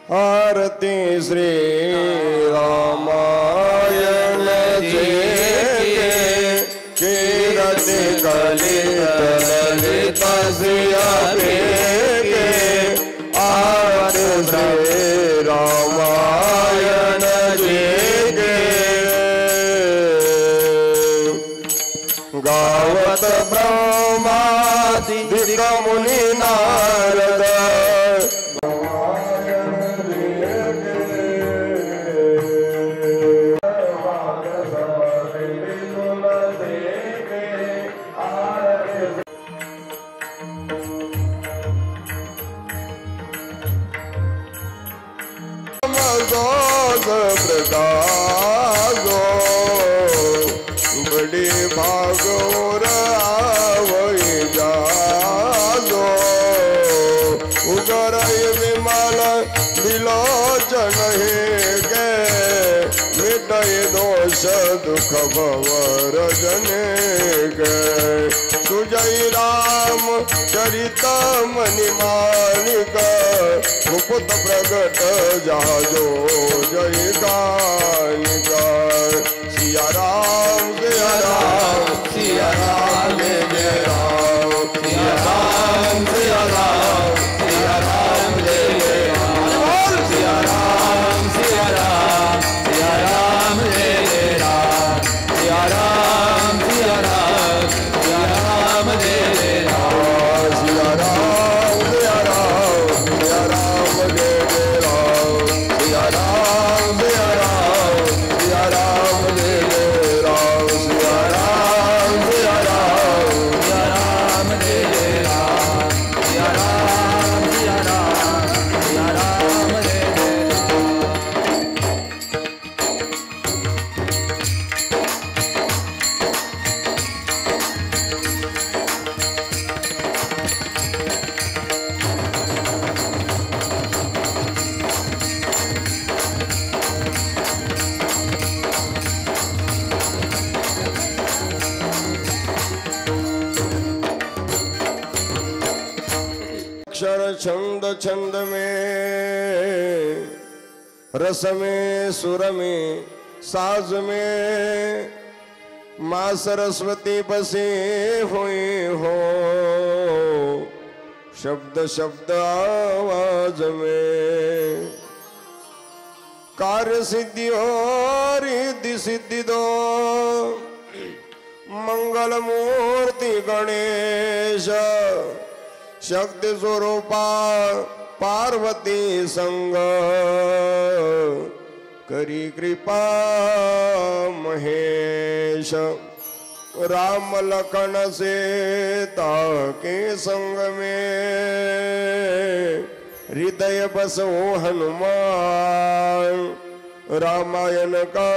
आरती श्री रामायण जय कीरति कलित ललित सिया के आरती श्री रामायण जय गावत ब्रह्मादि मुनि नारद बड़ी भागोर आवई जागो उगर विमल विलोचन गे मिटय दोष दुख भवर जने गे सुजय राम चरित मणि मालिक मुकुट प्रगट जाजो जय गायिक सिया राम जय राम सिया राम जय राम सिया राम जय राम सिया राम जय राम सिया राम सिया राम सिया राम जय राम सिया राम सिया राम सिया राम जय राम सिया राम सिया राम सिया राम जय राम सिया राम सिया राम सिया राम जय राम सिया राम सिया राम सिया राम जय राम सिया राम सिया राम सिया राम जय अक्षर छंद छंद में रस में सुर में साज में माँ सरस्वती बसे हुई हो शब्द शब्द आवाज में कार्य सिद्धि और रिद्धि सिद्धि दो मंगल मूर्ति गणेश शक्ति स्वरूपा पार्वती संग करी कृपा महेश राम लखन सीता के संग में हृदय बसो हनुमान रामायण का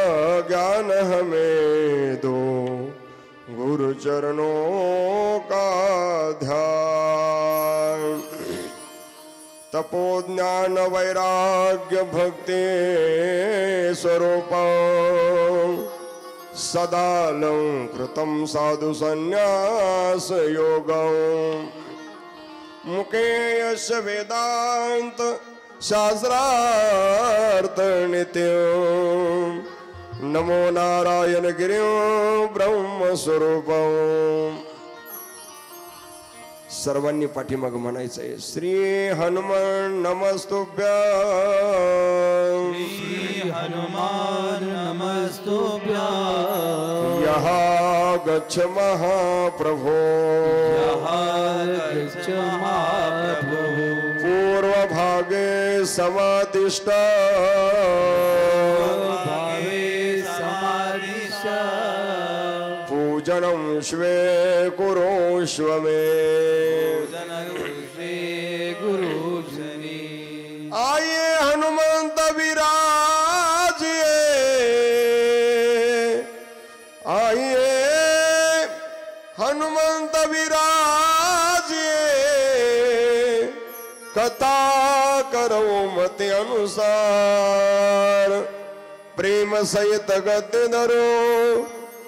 ज्ञान हमें दो गुरु चरणों का ध्यान तपो ज्ञान वैराग्य भक्ति स्वरूप सदालंकृतं साधु संन्यास योगं मुखे यस्य वेदांत शास्त्रार्थ नित्यं नमो नारायण गिरिं ब्रह्म स्वरूपं सर्वांनी पाठीमाग म्हणायचं आहे श्री हनुमान नमस्तुभ्यं श्री हनुमान नमस्तुभ्यं यः गच्छ महाप्रभो यः गच्छ महाप्रभो पूर्वभागे समादिष्ट पूजनं स्वे कुरुष्व मे आइए हनुमंत विराजिए आइए हनुमंत विराजिए कथा करो मत अनुसार प्रेम सहित गद्य धरो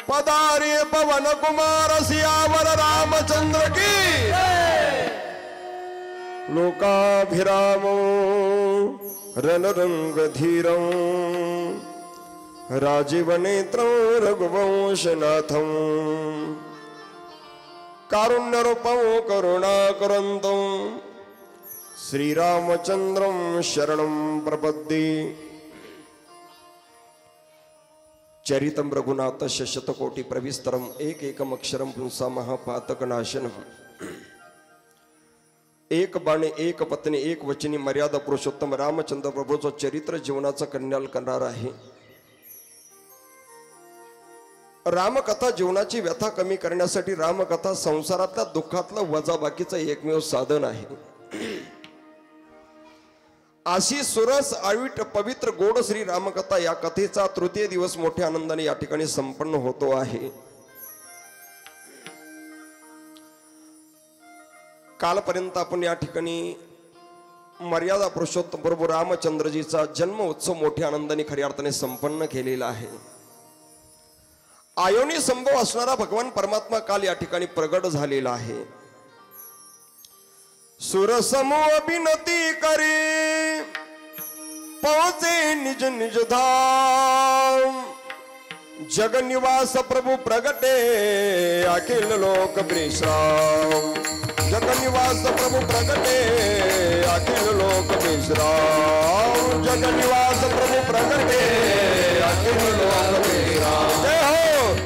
पधारिए पवन कुमार सियावर रामचंद्र की लोकाभिरामो रणरंग धीरं राजीवनेत्रं रघुवंशनाथं कारुण्यरूपं करुणाकरन्तं श्रीरामचन्द्रं शरणं प्रपद्ये। चरितं रघुनाथस्य शतकोटि प्रविस्तरम् एकैकम् अक्षरं पुंसा महापातकनाशनम्। एक बाणे एक पत्नी एक वचनी मर्यादा पुरुषोत्तम रामचंद्र प्रभूचं चरित्र जीवनाचा कन्याल करणार आहे। रामकथा जीवनाची व्यथा कमी करण्यासाठी, रामकथा संसारातल्या दुःखातलं वजाबाकीचं एकमेव साधन आहे। अशी सुरस आविट पवित्र गोड श्री रामकथा या कथेचा तृतीय दिवस मोठ्या आनंदाने या ठिकाणी संपन्न होतो आहे। कालपर्यंत आपण या ठिकाणी मर्यादा पुरुषोत्तम प्रभू रामचंद्रजीचा जन्म उत्सव मोठ्या आनंदाने खऱ्या अर्थाने संपन्न केलेला आहे। आयोनी संभव असणारा भगवान परमात्मा काल या ठिकाणी प्रगट झालेला आहे। सुरसमूह बिनती करी पहुंचे निज निज धाम, जग निवास प्रभु प्रगटे अखिल लोक विश्राम। जग निवास प्रभु प्रगटे अखिल लोक विश्राम। जग निवास प्रभु प्रगटे अखिल लोक विश्राम। जय हो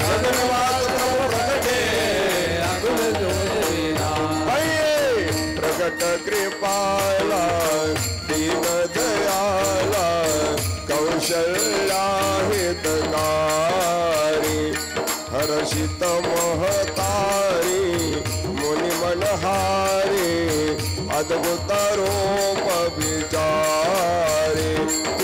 जग निवास प्रभु प्रगटे अखिल लोक विश्राम। प्रगट कृपाला दीन दयाला कौशल्या हितकारी, हर्षित महतारी मुनि मनहारी, अद्भुत रूप विचारी।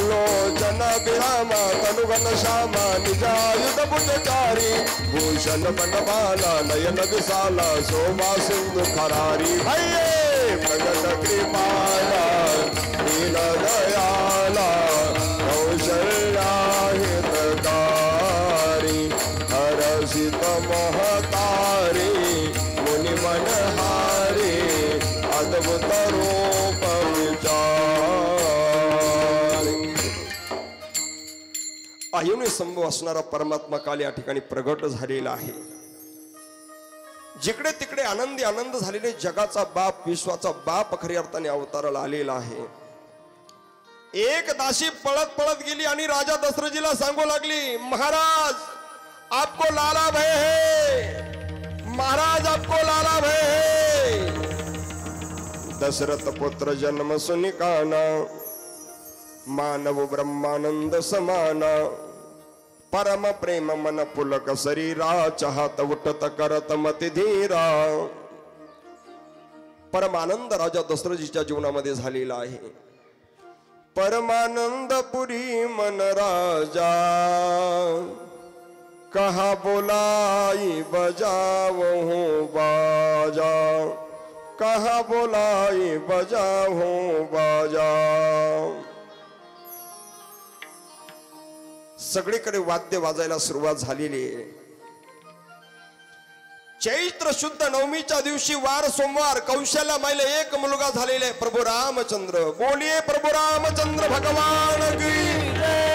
लोचन विरामा तनुघन श्यामा निजायुध भुजचारी, भूषण बनबाला नयन विशाला शोभा सिंधु खरारी। प्रगट कृपाला दीन दयाला कौशल्या हितकारी, हर्षित महतारी मुनि मनहारी, अद्भुत रूप विचारी। आयुनी संभव असणारा परमात्मा काल या ठिकाणी प्रगट झालेला आहे। जिकडे तिकडे आनंदी आनंद झालेले जगाचा बाप, विश्वाचा बाप खऱ्या अर्थाने अवताराला आलेला आहे। एक दासी पळत पळत गेली आणि राजा दशरथजीला सांगू लागली, महाराज आपको लाला भय है, महाराज आपको लाला भय है। दशरथ पुत्र जन्म सुनि काना, मानव ब्रह्मानंद समाना। परम प्रेम मन पुलक शरीरा, चाहत उठत करत मति धीरा। परमानंद राजा दशरथजीच्या जीवनामध्ये झालेला आहे। परमानंद पुरी मन राजा, कहा बोलाई बजावहूं बाजा, कहा बोलाई बजावहूं बाजा। सगळीकडे वाद्य वाजायला सुरुवात झालेली आहे। चैत्र शुद्ध नवमीच्या दिवशी वार सोमवार कौशल्या मायला एक मुलगा झालेला आहे, प्रभू रामचंद्र। बोलिये प्रभू रामचंद्र भगवान की जय।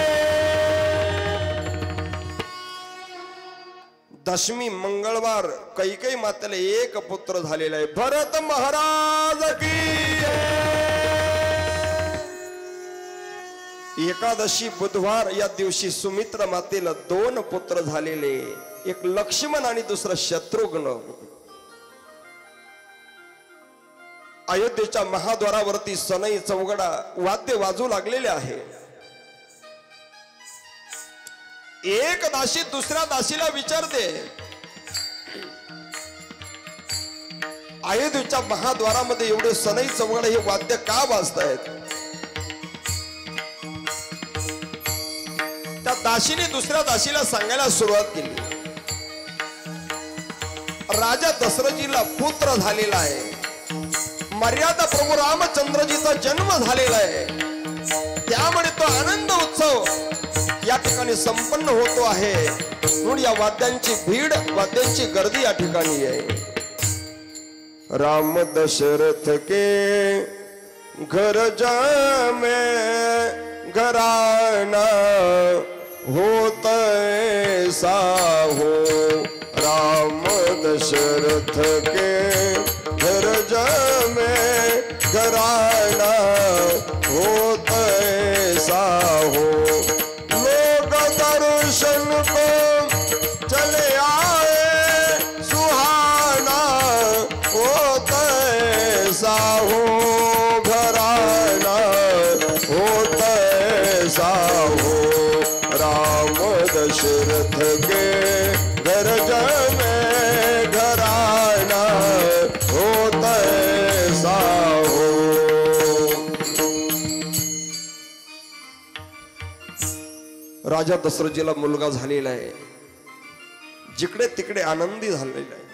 दशमी मंगळवार कैकेयी मातेला एक पुत्र झालेला आहे, भरत महाराज की जय। एकादशी बुधवार या दिवशी सुमित्रा मातेला दोन पुत्र झालेले, एक लक्ष्मण आणि दुसरा शत्रुघ्न। अयोध्येच्या महाद्वारावरती सनई चौघडा वाद्य वाजू लागलेले आहे। एक दासी दुसऱ्या दासीला विचारते, अयोध्येच्या महाद्वारामध्ये एवढे सनई चौघडा हे वाद्य का वाजतायत? त्या दासीने दुसऱ्या दासीला सांगायला सुरुवात केली, राजा दशरथजीला पुत्र झालेला आहे, मर्यादा प्रभू रामचंद्रजीचा जन्म झालेला आहे, त्यामुळे तो आनंद उत्सव या ठिकाणी संपन्न होतो आहे। म्हणून या वाद्यांची भीड, वाद्यांची गर्दी या ठिकाणी आहे। राम दशरथ के घर में घराना होत ऐसा हो। राम दशरथ के घर में घराना होत ऐसा हो। लोग दर्शन को चले आए सुहाना होत ऐसा हो। घराना होत ऐसा हो। राम दशरथ के घर में घराना होत ऐसा हो। राजा दशरथजीला मुलगा झालेला आहे, जिकडे तिकडे आनंदी झालेला आहे।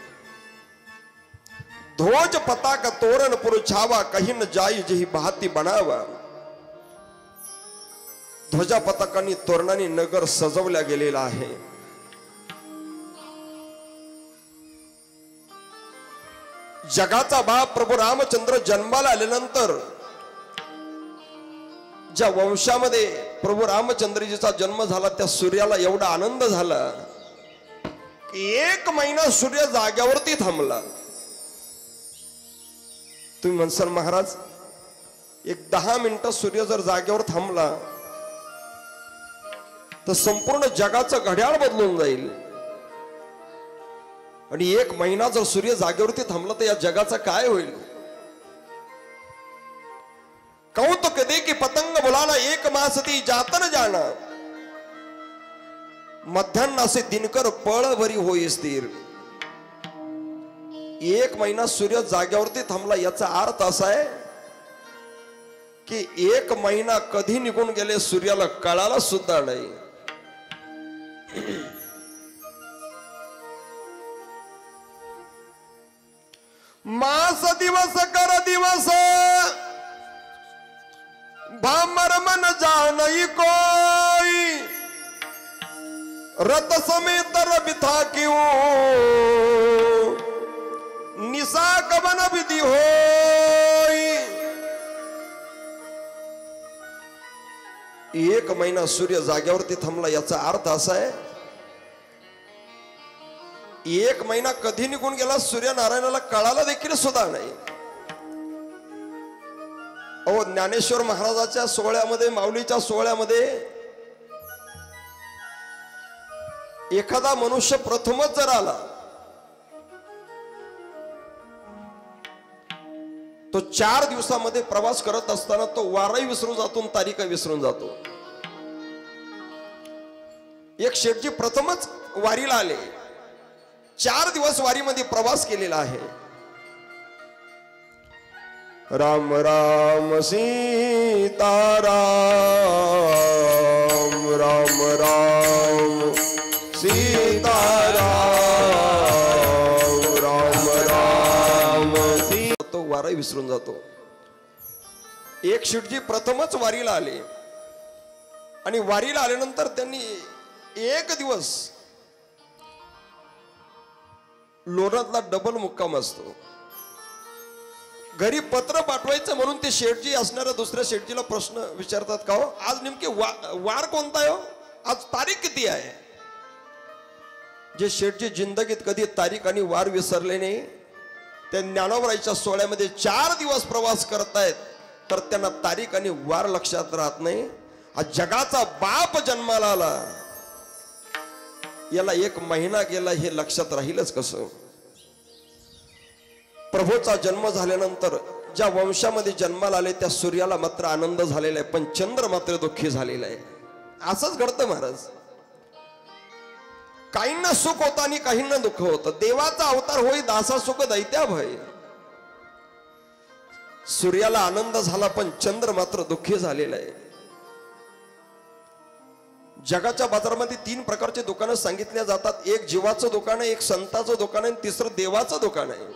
ध्वज पताका तोरण पुरुषावा, कही न जाई जही बहाती बनावा। ध्वजा पताकांनी तोरणांनी नगर सजवल्या गेलेला आहे। जगाचा बाप प्रभू रामचंद्र जन्माला आल्यानंतर ज्या वंशामध्ये प्रभू रामचंद्रजीचा जन्म झाला त्या सूर्याला एवढा आनंद झाला की 1 महिना सूर्य जाग्यावरती थांबला। तुम्ही म्हणसाल महाराज, एक 10 मिनिटं सूर्य जर जागेवर थांबला तर संपूर्ण जगाचं घड्याळ बदलून जाईल, आणि 1 महिना जर सूर्य जागेवरती थांबला तर या जगाचं काय होईल? कौतुक देखी पतंग बुलाना, 1 मास ती जातन जाना। मध्यान्नासे दिनकर पळभरी होई स्थिर। 1 महिना सूर्य जाग्यावरती थांबला याचा अर्थ असा आहे की 1 महिना कधी निघून गेले सूर्याला कळाला सुद्धा नाही। मास दिवस कर दिवस भामर मन जानई कोई। रत समेत रबिथा क्यों निशा कवन विधि होई। 1 महिना सूर्य जाग्यावरती थांबला याचा अर्थ असा आहे, 1 महिना कधी निघून गेला सूर्यनारायणाला कळाला देखील सुद्धा नाही। अहो, ज्ञानेश्वर महाराजाच्या सोहळ्यामध्ये, माऊलीच्या सोहळ्यामध्ये एखादा मनुष्य प्रथमच जर आला तो 4 दिवसामध्ये प्रवास करत असताना तो वारही विसरून जातो, तारीख विसरून जातो। एक शेठजी प्रथमच वारीला आले, 4 दिवस वारीमध्ये प्रवास केलेला आहे। राम राम सीता राम, राम राम सीता राम, राम राम सीता। तो वारही विसरून जातो। एक शेठजी प्रथमच वारीला आले आणि वारीला आल्यानंतर त्यांनी 1 दिवस लोणारला डबल मुक्काम असतो। घरी पत्र पाठवायचं म्हणून ते शेठजी असणाऱ्या दुसऱ्या शेठजीला प्रश्न विचारतात, का हो आज नेमके वार कोणता आहे, आज तारीख किती आहे? जे शेठजी जिंदगीत कधी तारीख आणि वार विसरले नाही, त्या ज्ञानोबराईच्या सोहळ्यामध्ये 4 दिवस प्रवास करतायत तर त्यांना तारीख आणि वार लक्षात राहत नाही। हा जगाचा बाप जन्माला आला, याला 1 महिना गेला हे लक्षात राहीलच कसं? प्रभूचा जन्म झाल्यानंतर ज्या वंशामध्ये जन्माला आले त्या सूर्याला मात्र आनंद झालेला आहे, पण चंद्र मात्र दुःखी झालेला आहे। असंच घडतं महाराज, काहींना सुख होतं आणि काहींना दुःख होतं। देवाचा अवतार होई दासा सुख दैत्या भय। सूर्याला आनंद झाला पण चंद्र मात्र दुःखी झालेला आहे। जगाच्या बाजारामध्ये 3 प्रकारचे दुकानं सांगितल्या जातात, एक जीवाचं दुकान आहे, एक संताचं दुकान आहे, 3रं देवाचं दुकान आहे।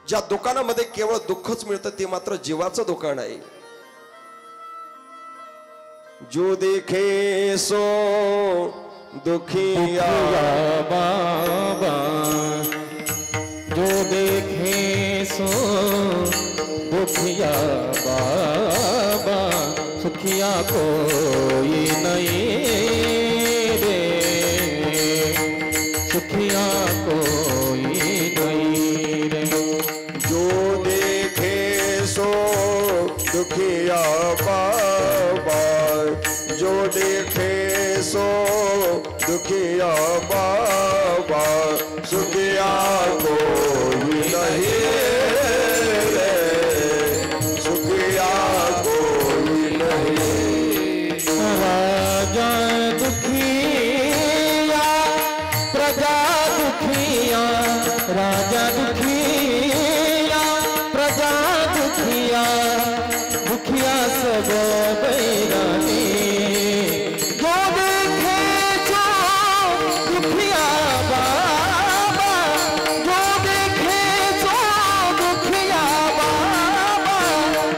ज्या दुकानामध्ये केवळ दुःखच मिळतं ते मात्र जीवाचं दुकान आहे। जो देखे सो दुखिया बाबा, जो देखे सो दुखिया बाबा सुखिया कोई नहीं रे, सुखिया कोई नहीं रे। जो देखे सो दुखिया बाबा, जो देखे सो दुखिया बाबा सुखिया कोई नहीं रे, सुखिया कोई नहीं। राजा दुखिया प्रजा दुखिया, राजा दुखिया प्रजा दुखिया, दुखिया सब बैरानी। जो देखे जो दुखिया बाबा, जो देखे जो दुखिया बाबा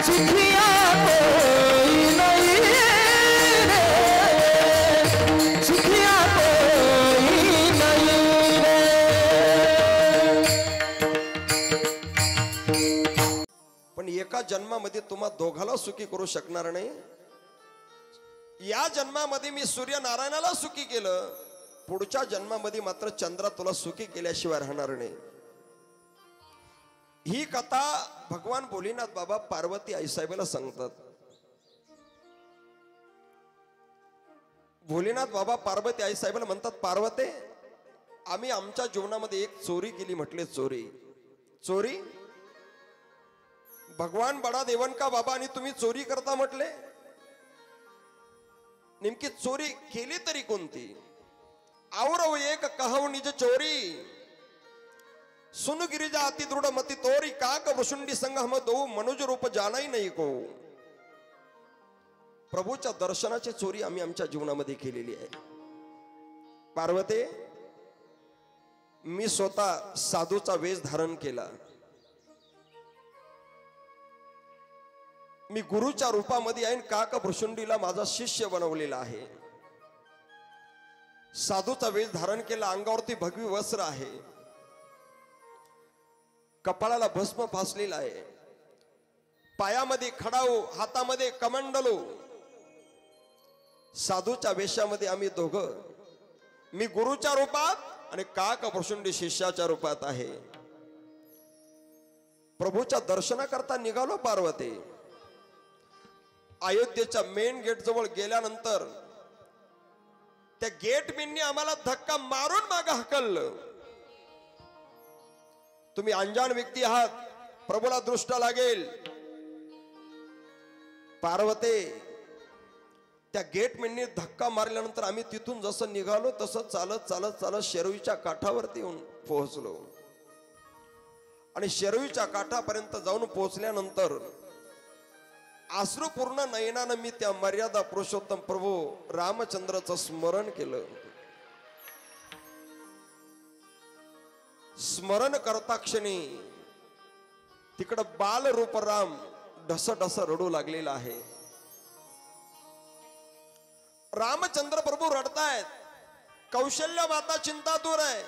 सुखिया कोई नहीं रे, सुखिया कोई नहीं रे। पण एका जन्मामध्ये तुम्हा दोघाला सुखी करू शकणार नाही। या जन्मामध्ये मी सूर्यनारायणाला सुखी केलं, पुढच्या जन्मामध्ये मात्र चंद्र तुला सुखी केल्याशिवाय राहणार नाही। ही कथा भगवान भोलेनाथ बाबा पार्वती आईसाहेबाला सांगतात। भोलेनाथ बाबा पार्वती आईसाहेबाला म्हणतात, पार्वते आम्ही आमच्या जीवनामध्ये एक चोरी केली। म्हटले चोरी? चोरी? भगवान बडा देवन का बाबा आणि तुम्ही चोरी करता म्हटले? नेमकी चोरी केली तरी कोणती? आवरव एक कहव निज चोरी, सुन गिरिजा अति दृढ मती तोरी, काक वृषुंडी संग हम दो मनुज रूप जाणाई नाही को। प्रभूच्या दर्शनाची चोरी आम्ही आमच्या जीवनामध्ये केलेली आहे। पार्वते मी स्वतः साधूचा वेश धारण केला, मी गुरुच्या रूपामध्ये आहे, काक भृशुंडीला माझा शिष्य बनवलेला आहे। साधूचा वेश धारण केला, अंगावरती भगवी वस्त्र आहे, कपाळाला भस्म फासलेला आहे, पायामध्ये खडाऊ, हातामध्ये कमंडलू। साधूच्या वेशामध्ये आम्ही दोघं, मी गुरुच्या रूपात आणि काक भृशुंडी शिष्याच्या रूपात आहे। प्रभूच्या दर्शनाकरता निघालो पार्वती। अयोध्येच्या मेन गेट जवळ गेल्यानंतर त्या गेटमॅननी आम्हाला धक्का मारून मागे हकललं। तुम्ही अनजान व्यक्ती आहात, प्रभूला दृष्ट लागेल। पार्वते त्या गेटमॅननी धक्का मारल्यानंतर आम्ही तिथून जसं निघालो तसं चालत चालत चालत शेरवीच्या काठावरती येऊन पोहोचलो आणि शेरवीच्या काठापर्यंत जाऊन पोहोचल्यानंतर अश्रुपूर्ण नयनानं मी त्या मर्यादा पुरुषोत्तम प्रभू रामचंद्राचं स्मरण केलं। स्मरण करता क्षणी तिकडं बाल रूप राम ढस ढस रडू लागलेला आहे। रामचंद्र प्रभू रडतायत, कौशल्य माता चिंतातूर आहे,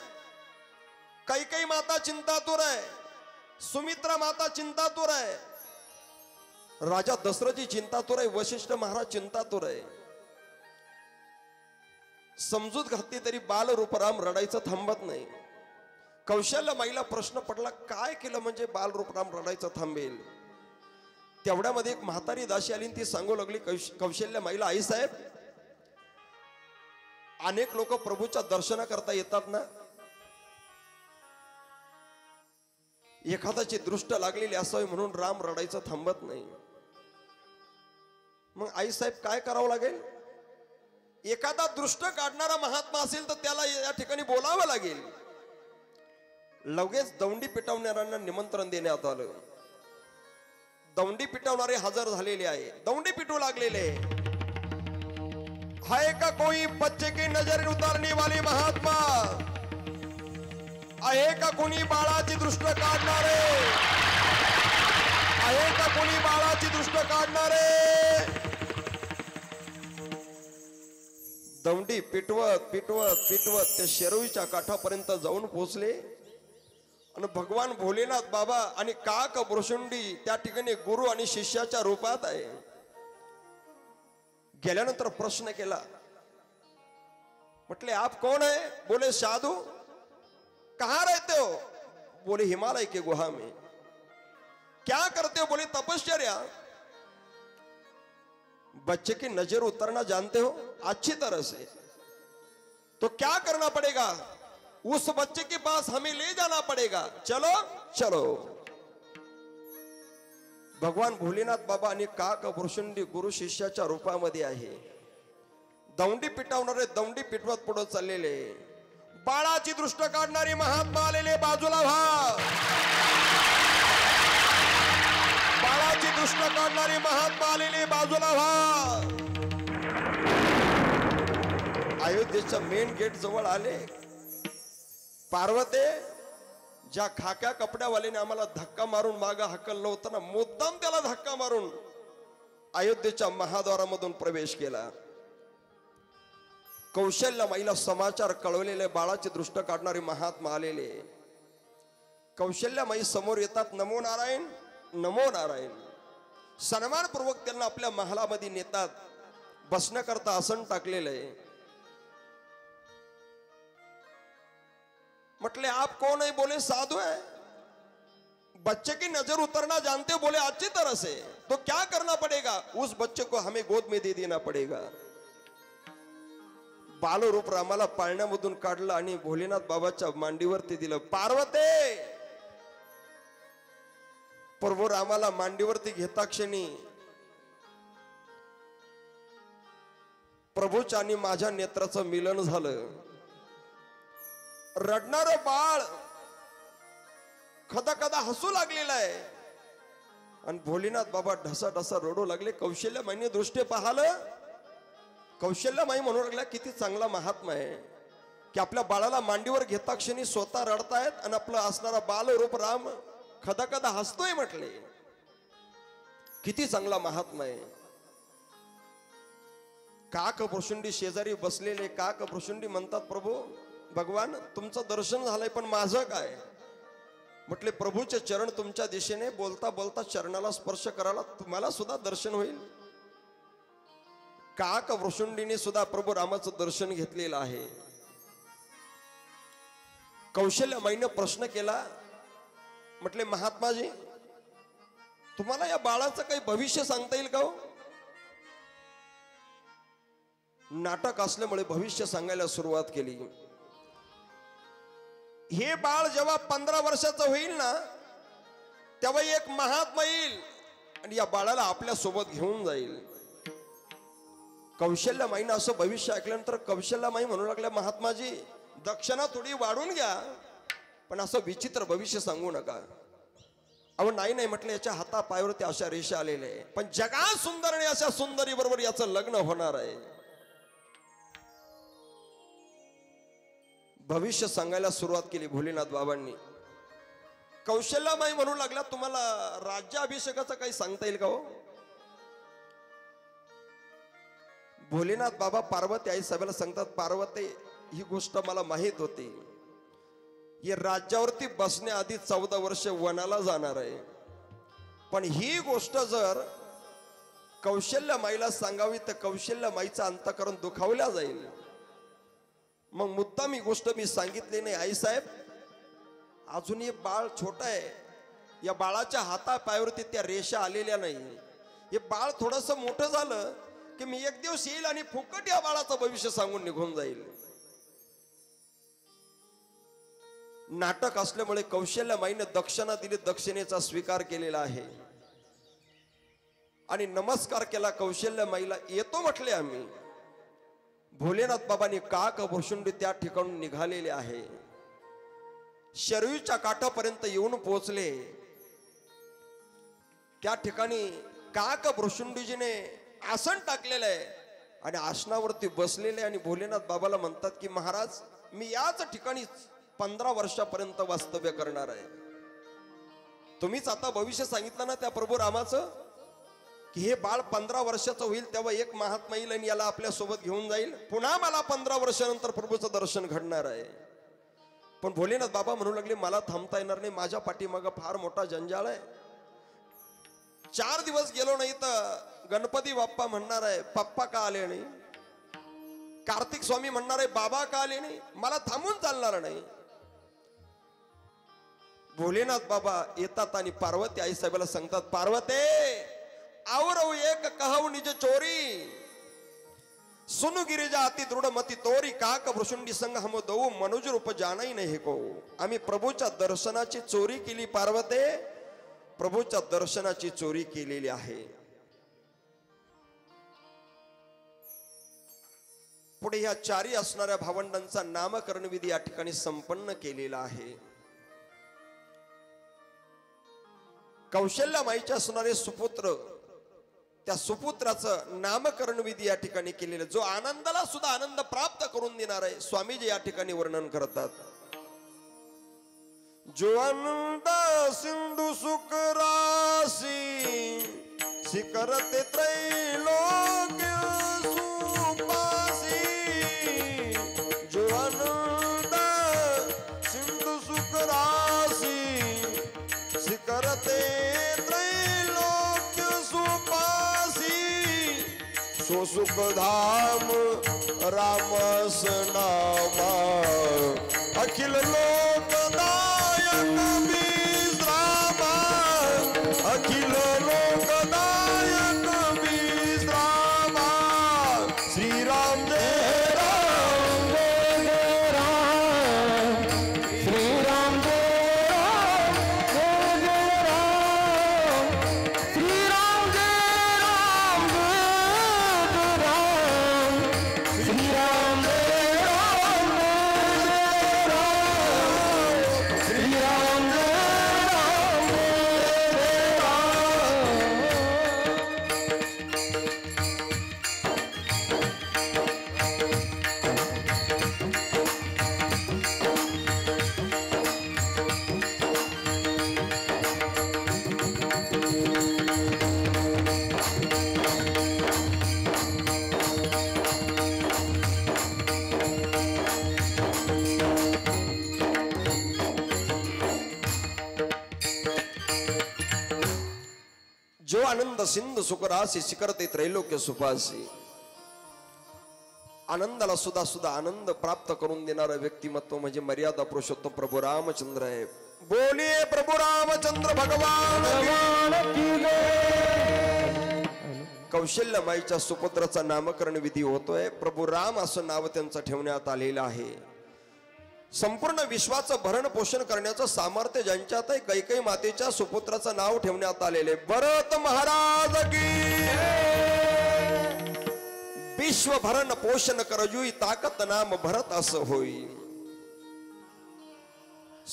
कैकेयी माता चिंतातूर आहे, सुमित्रा माता चिंतातूर आहे, राजा दशरथजी चिंतातूर आहे, वशिष्ठ महाराज चिंतातूर आहे। समजूत घातली तरी बाल रूपराम रडायचं थांबत नाही। कौशल्य माईला प्रश्न पडला, काय केलं म्हणजे बाल रूपराम रडायचं थांबेल? तेवढ्यामध्ये एक म्हातारी दासी आली, ती सांगू लागली कौशल्य माईला, आई साहेब अनेक लोक प्रभूच्या दर्शनाकरता येतात ना, एखाद्याची दृष्ट लागलेली असावी म्हणून राम रडायचं थांबत नाही। मग आई साहेब काय करावं लागेल? एखादा दृष्ट काढणारा महात्मा असेल तर त्याला या ठिकाणी बोलावं लागेल। लगेच दौंडी पिटवणाऱ्यांना निमंत्रण देण्यात आलं। दौंडी पिटवणारे हजर झालेले आहे, दौंडी पिटू लागलेले। है का कोई बच्चे की नजर उतारने वाले महात्मा? आहे का कोणी बाळाची दृष्ट काढणारे? आहे का कोणी बाळाची दृष्ट काढणारे? दौंडी पिटवत पिटवत पिटवत ते शेरवीच्या काठापर्यंत जाऊन पोहोचले आणि भगवान भोलेनाथ बाबा आणि काक भ्रुशुंडी त्या ठिकाणी गुरु आणि शिष्याच्या रूपात आहे. गेल्यानंतर प्रश्न केला, म्हटले आप कौन है? बोले साधु. कहाँ रहते हो? बोले हिमालय के गुहा में. क्या करते हो? बोले तपश्चर्या. बच्चे की नजर उतरना जानते हो अच्छी तरह से, तो क्या करना पड़ेगा? उस बच्चे के पास हमें ले जाना पड़ेगा. चलो चलो. भगवान भोलेनाथ बाबा आणि काक भ्रुशुंडी गुरु शिष्याच्या रूपामध्ये आहे. दौंडी पिटवणारे दौंडी पिटवत पुढे चाललेले. बाळाची दृष्ट काढणारे महात्मा आलेले बाजूला व्हा. बाळाची दृष्ट काढणारे महात्मा आलेले बाजूला व्हा. अयोध्येच्या मेन गेट जवळ आले. पार्वते, ज्या खाक्या कपड्यावाल्याने आम्हाला धक्का मारून मागे हकललं होतं ना, मुद्दाम त्याला धक्का मारून अयोध्येच्या महाद्वारामधून प्रवेश केला. कौशल्य माईला समाचार कळवलेले बाळाची दृष्ट काढणारे महात्मा आलेले. कौशल्य माई समोर येतात. नमो नारायण, नमो नारायण. सन्मानपूर्वक त्यांना आपल्या महालामध्ये नेतात. बसण्याकरता आसन टाकलेलं आहे. म्हटले आप कौन है? बोले साधु है. बच्चे की नजर उतरना जानते हो? बोले अच्छी तरह से. तो क्या करना पड़ेगा? उस बच्चे को हमें गोद में दे देना पड़ेगा. बालरूप रामाला पाळण्यामधून काढलं आणि भोलेनाथ बाबाच्या मांडीवरती दिलं. पार्वते, प्रभू रामाला मांडीवरती घेता क्षणी प्रभूच्या आणि माझ्या नेत्राचं मिलन झालं. रडणारं बाळ खदा खदा हसू लागलेलं आहे आणि भोलेनाथ बाबा ढसा ढसा रडू लागले. कौशल्य माईने दृष्टी पाहिलं. कौशल्य माई म्हणू लागला, किती चांगला महात्मा आहे की आपल्या बाळाला मांडीवर घेता क्षणी स्वतः रडतायत आणि आपलं असणारा बालरूप राम खदा खदा हसतोय. म्हटले किती चांगला महात्मा आहे. काक भ्रुशुंडी शेजारी बसलेले. काक भ्रुशुंडी म्हणतात, प्रभू भगवान तुमचं दर्शन झालंय, पण माझं काय? म्हटले प्रभूचे चरण तुमच्या दिशेने. बोलता बोलता चरणाला स्पर्श करायला तुम्हाला सुद्धा दर्शन होईल. काक भ्रुशुंडीने सुद्धा प्रभू रामाचं दर्शन घेतलेलं आहे. कौशल्य माईने प्रश्न केला. म्हटले महात्माजी, तुम्हाला या बाळाचं काही भविष्य सांगता येईल का हो? नाटक असल्यामुळे भविष्य सांगायला सुरुवात केली. हे बाळ जेव्हा 15 वर्षाचं होईल ना, तेव्हा एक महात्मा येईल आणि या बाळाला आपल्या सोबत घेऊन जाईल. कौशल्य माईनं असं भविष्य ऐकल्यानंतर कौशल्य माई म्हणू लागल्या, महात्माजी दक्षिणा थोडी वाढून घ्या, पण असं विचित्र भविष्य सांगू नका. अहो नाही नाही म्हटलं, याच्या हाता पायावरती अशा रेषा आलेल्या आहे, पण जगात सुंदर आणि अशा सुंदरी बरोबर याचं लग्न होणार आहे. भविष्य सांगायला सुरुवात केली भोलेनाथ बाबांनी. कौशल्यामाई म्हणू लागला, तुम्हाला राज्याभिषेकाचं काही सांगता येईल का हो? भोलेनाथ बाबा पार्वती आई साहेबाला सांगतात, पार्वती ही गोष्ट मला माहित होती, हे राज्यावरती बसण्याआधी 14 वर्ष वनाला जाणार आहे, पण ही गोष्ट जर कौशल्य माईला सांगावी तर कौशल्य माईचा अंतःकरण दुखावला जाईल. मग मुद्दाम ही गोष्ट मी सांगितली नाही. आई साहेब, अजून हे बाळ छोट आहे, या बाळाच्या हाता पायावरती त्या रेषा आलेल्या नाही. हे बाळ थोडंसं मोठं झालं की मी एक दिवस येईल आणि फुकट या बाळाचं भविष्य सांगून निघून जाईल. नाटक असल्यामुळे कौशल्य माईने दक्षिणा दिली, दक्षिणेचा स्वीकार केलेला आहे आणि नमस्कार केला कौशल्य माईला. येतो म्हटले आम्ही. भोलेनाथ बाबांनी काक भ्रुशुंडी त्या ठिकाणून निघालेले आहे. शरयूच्या काठापर्यंत येऊन पोहोचले. त्या ठिकाणी काक भ्रुशुंडीजीने आसन टाकलेलं आहे आणि आसनावरती बसलेले आणि भोलेनाथ बाबाला म्हणतात की महाराज, मी याच ठिकाणी 15 वर्षापर्यंत वास्तव्य करणार आहे. तुम्हीच आता भविष्य सांगितलं ना त्या प्रभू रामाचं, की हे बाळ 15 वर्षाचं होईल तेव्हा एक महात्मा येईल आणि याला आपल्या सोबत घेऊन जाईल. पुन्हा मला 15 वर्षानंतर प्रभूचं दर्शन घडणार आहे. पण भोलेनाथ बाबा म्हणू लागले मला थांबता येणार नाही, माझ्या पाठीमागं फार मोठा जंजाळ आहे. 4 दिवस गेलो नाही तर गणपती बाप्पा म्हणणार आहे पप्पा का आले नाही, कार्तिक स्वामी म्हणणार आहे बाबा का आले नाही, मला थांबून चालणार नाही. भोलेनाथ बाबा येतात आणि पार्वती आई साहेबाला सांगतात, पार्वते आवरव एक कहू निज चोरी, सुनु गिरिजा अति दृढमती तोरी, काक वृषुंडी संग हम दऊ मनुज रूप जाणई नाही को. आम्ही प्रभूच्या दर्शनाची चोरी केली पार्वते, प्रभूच्या दर्शनाची चोरी केलेली आहे. पुढे ह्या 4 असणाऱ्या भावंडांचा नामकरण विधी या ठिकाणी संपन्न केलेला आहे. कौशल्यामाईचे असणारे सुपुत्र, त्या सुपुत्राचं नामकरण विधी या ठिकाणी केलेलं, जो आनंदाला सुद्धा आनंद प्राप्त करून देणार आहे. स्वामीजी या ठिकाणी वर्णन करतात, जो आनंद सिंधू सुख राशी, शिखरते त्रैलोक्य सुपासी. जो आनंद सिंधू सुख राशी, शिखरते त्रैलोक्य सुपासी. सो सुख धाम रामस नामा, अखिल लोकदायक विश्रामा, अखिल लोकदायक विश्रामा. श्रीराम जय राम जय राम, श्रीराम जय राम जय राम, श्रीराम जय राम जय राम, श्रीराम जय राम जय राम, श्रीराम जय राम जय जो आनंद सिंधू सुखरासी, शिखरते त्रैलोक्य सुपासी. आनंदाला सुद्धा आनंद प्राप्त करून देणारं व्यक्तिमत्व म्हणजे मर्यादा पुरुषोत्तम प्रभू रामचंद्र आहे. बोलिये प्रभू रामचंद्र भगवान की जय. कौशल्यामाईच्या सुपुत्राचा नामकरण विधी होतोय. प्रभू राम असं नाव त्यांचं ठेवण्यात आलेलं आहे. संपूर्ण विश्वाचं भरण पोषण करण्याचं सामर्थ्य ज्यांच्यात आहे, कैकेयी मातेच्या सुपुत्राचं नाव ठेवण्यात आलेले भरत महाराज की. विश्व भरण पोषण करजुई, ताकत नाम भरत असं होई.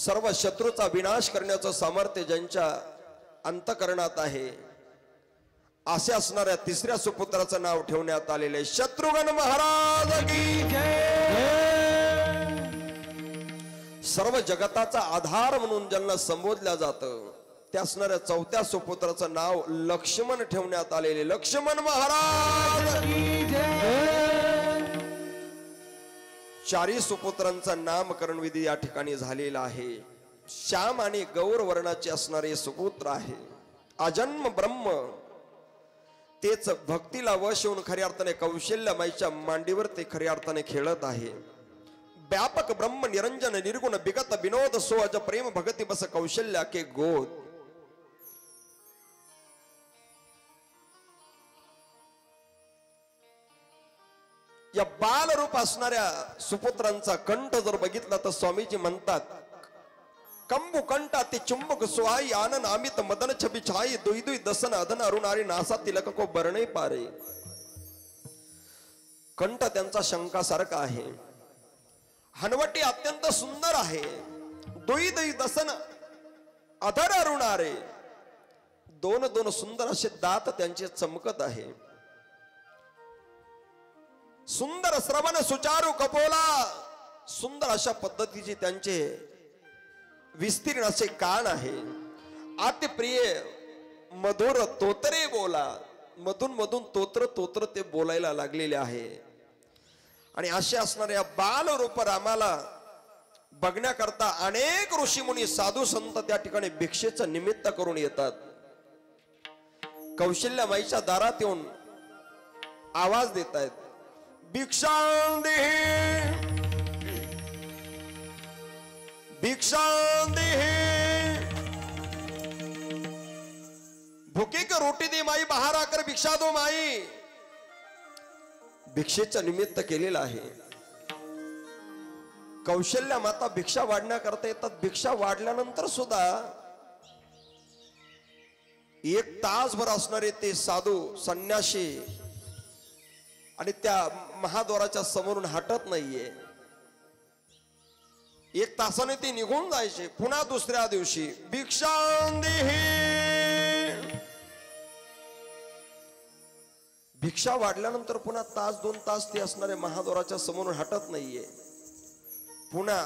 सर्व शत्रूचा विनाश करण्याचं सामर्थ्य ज्यांच्या अंतकरणात आहे, असे असणाऱ्या 3ऱ्या सुपुत्राचं नाव ठेवण्यात आलेले शत्रुघ्न महाराज की जय. सर्व जगताचा आधार म्हणून ज्यांना संबोधल्या जातं, त्या असणाऱ्या 4थ्या सुपुत्राचं नाव लक्ष्मण ठेवण्यात आलेले लक्ष्मण महाराज की जय. 4 सुपुत्रांचा नामकरण विधी या ठिकाणी झालेला आहे. श्याम आणि गौर वर्णाचे असणारे सुपुत्र आहे. अजन्म ब्रह्म तेच भक्तीला वश होऊन खऱ्या अर्थाने कौशल्यामाईच्या मांडीवर ते खऱ्या अर्थाने खेळत आहे. व्यापक ब्रह्म निरंजन निर्गुण बिगत विनोद सो अज प्रेम भगती बस कौशल्या के गोद. या बाल रूप असणाऱ्या सुपुत्रांचा कंठ जर बघितला तर स्वामीजी म्हणतात, कंबु कंठा ते चुंबक सुहाई, आनंद अमित मदन छबी छाई, दुई दुई दसन अदन अरुणारी, नासा तिलक को बरणे पारे. कंठ त्यांचा शंखासारखा आहे. हनवटी अत्यंत सुंदर आहे. दुई दुई दसन अधर अरुणारे, 2 सुंदर असे दात त्यांचे चमकत आहे. सुंदर श्रवण सुचारू कपोला, सुंदर अशा पद्धतीचे त्यांचे विस्तीर्ण असे कान आहे. अति प्रिय मधुर तोतरे बोला, मधून मधून तोत्र ते बोलायला लागलेले आहे. आणि असे असणाऱ्या बाल रूप रामाला बघण्याकरता अनेक ऋषीमुनी साधू संत त्या ठिकाणी भिक्षेचं निमित्त करून येतात. कौशल्यामाईच्या दारात येऊन आवाज देत आहेत, भिक्षां देहि भिक्षां देहि. भूखे की रोटी दे माई, बाहेर आकर भिक्षा दो माई. भिक्षेचं निमित्त केलेलं आहे. कौशल्या माता भिक्षा वाढण्याकरता येतात. भिक्षा वाढल्यानंतर सुद्धा एक तासभर असणारे ते साधू संन्यासी आणि त्या महाद्वाराच्या समोरून हटत नाहीये. एक तासाने ते निघून जायचे. पुन्हा दुसऱ्या दिवशी भिक्षां देहि. भिक्षा वाढल्यानंतर पुन्हा तास 2 तास ते असणारे महाद्वाराच्या समोरून हटत नाहीये. पुन्हा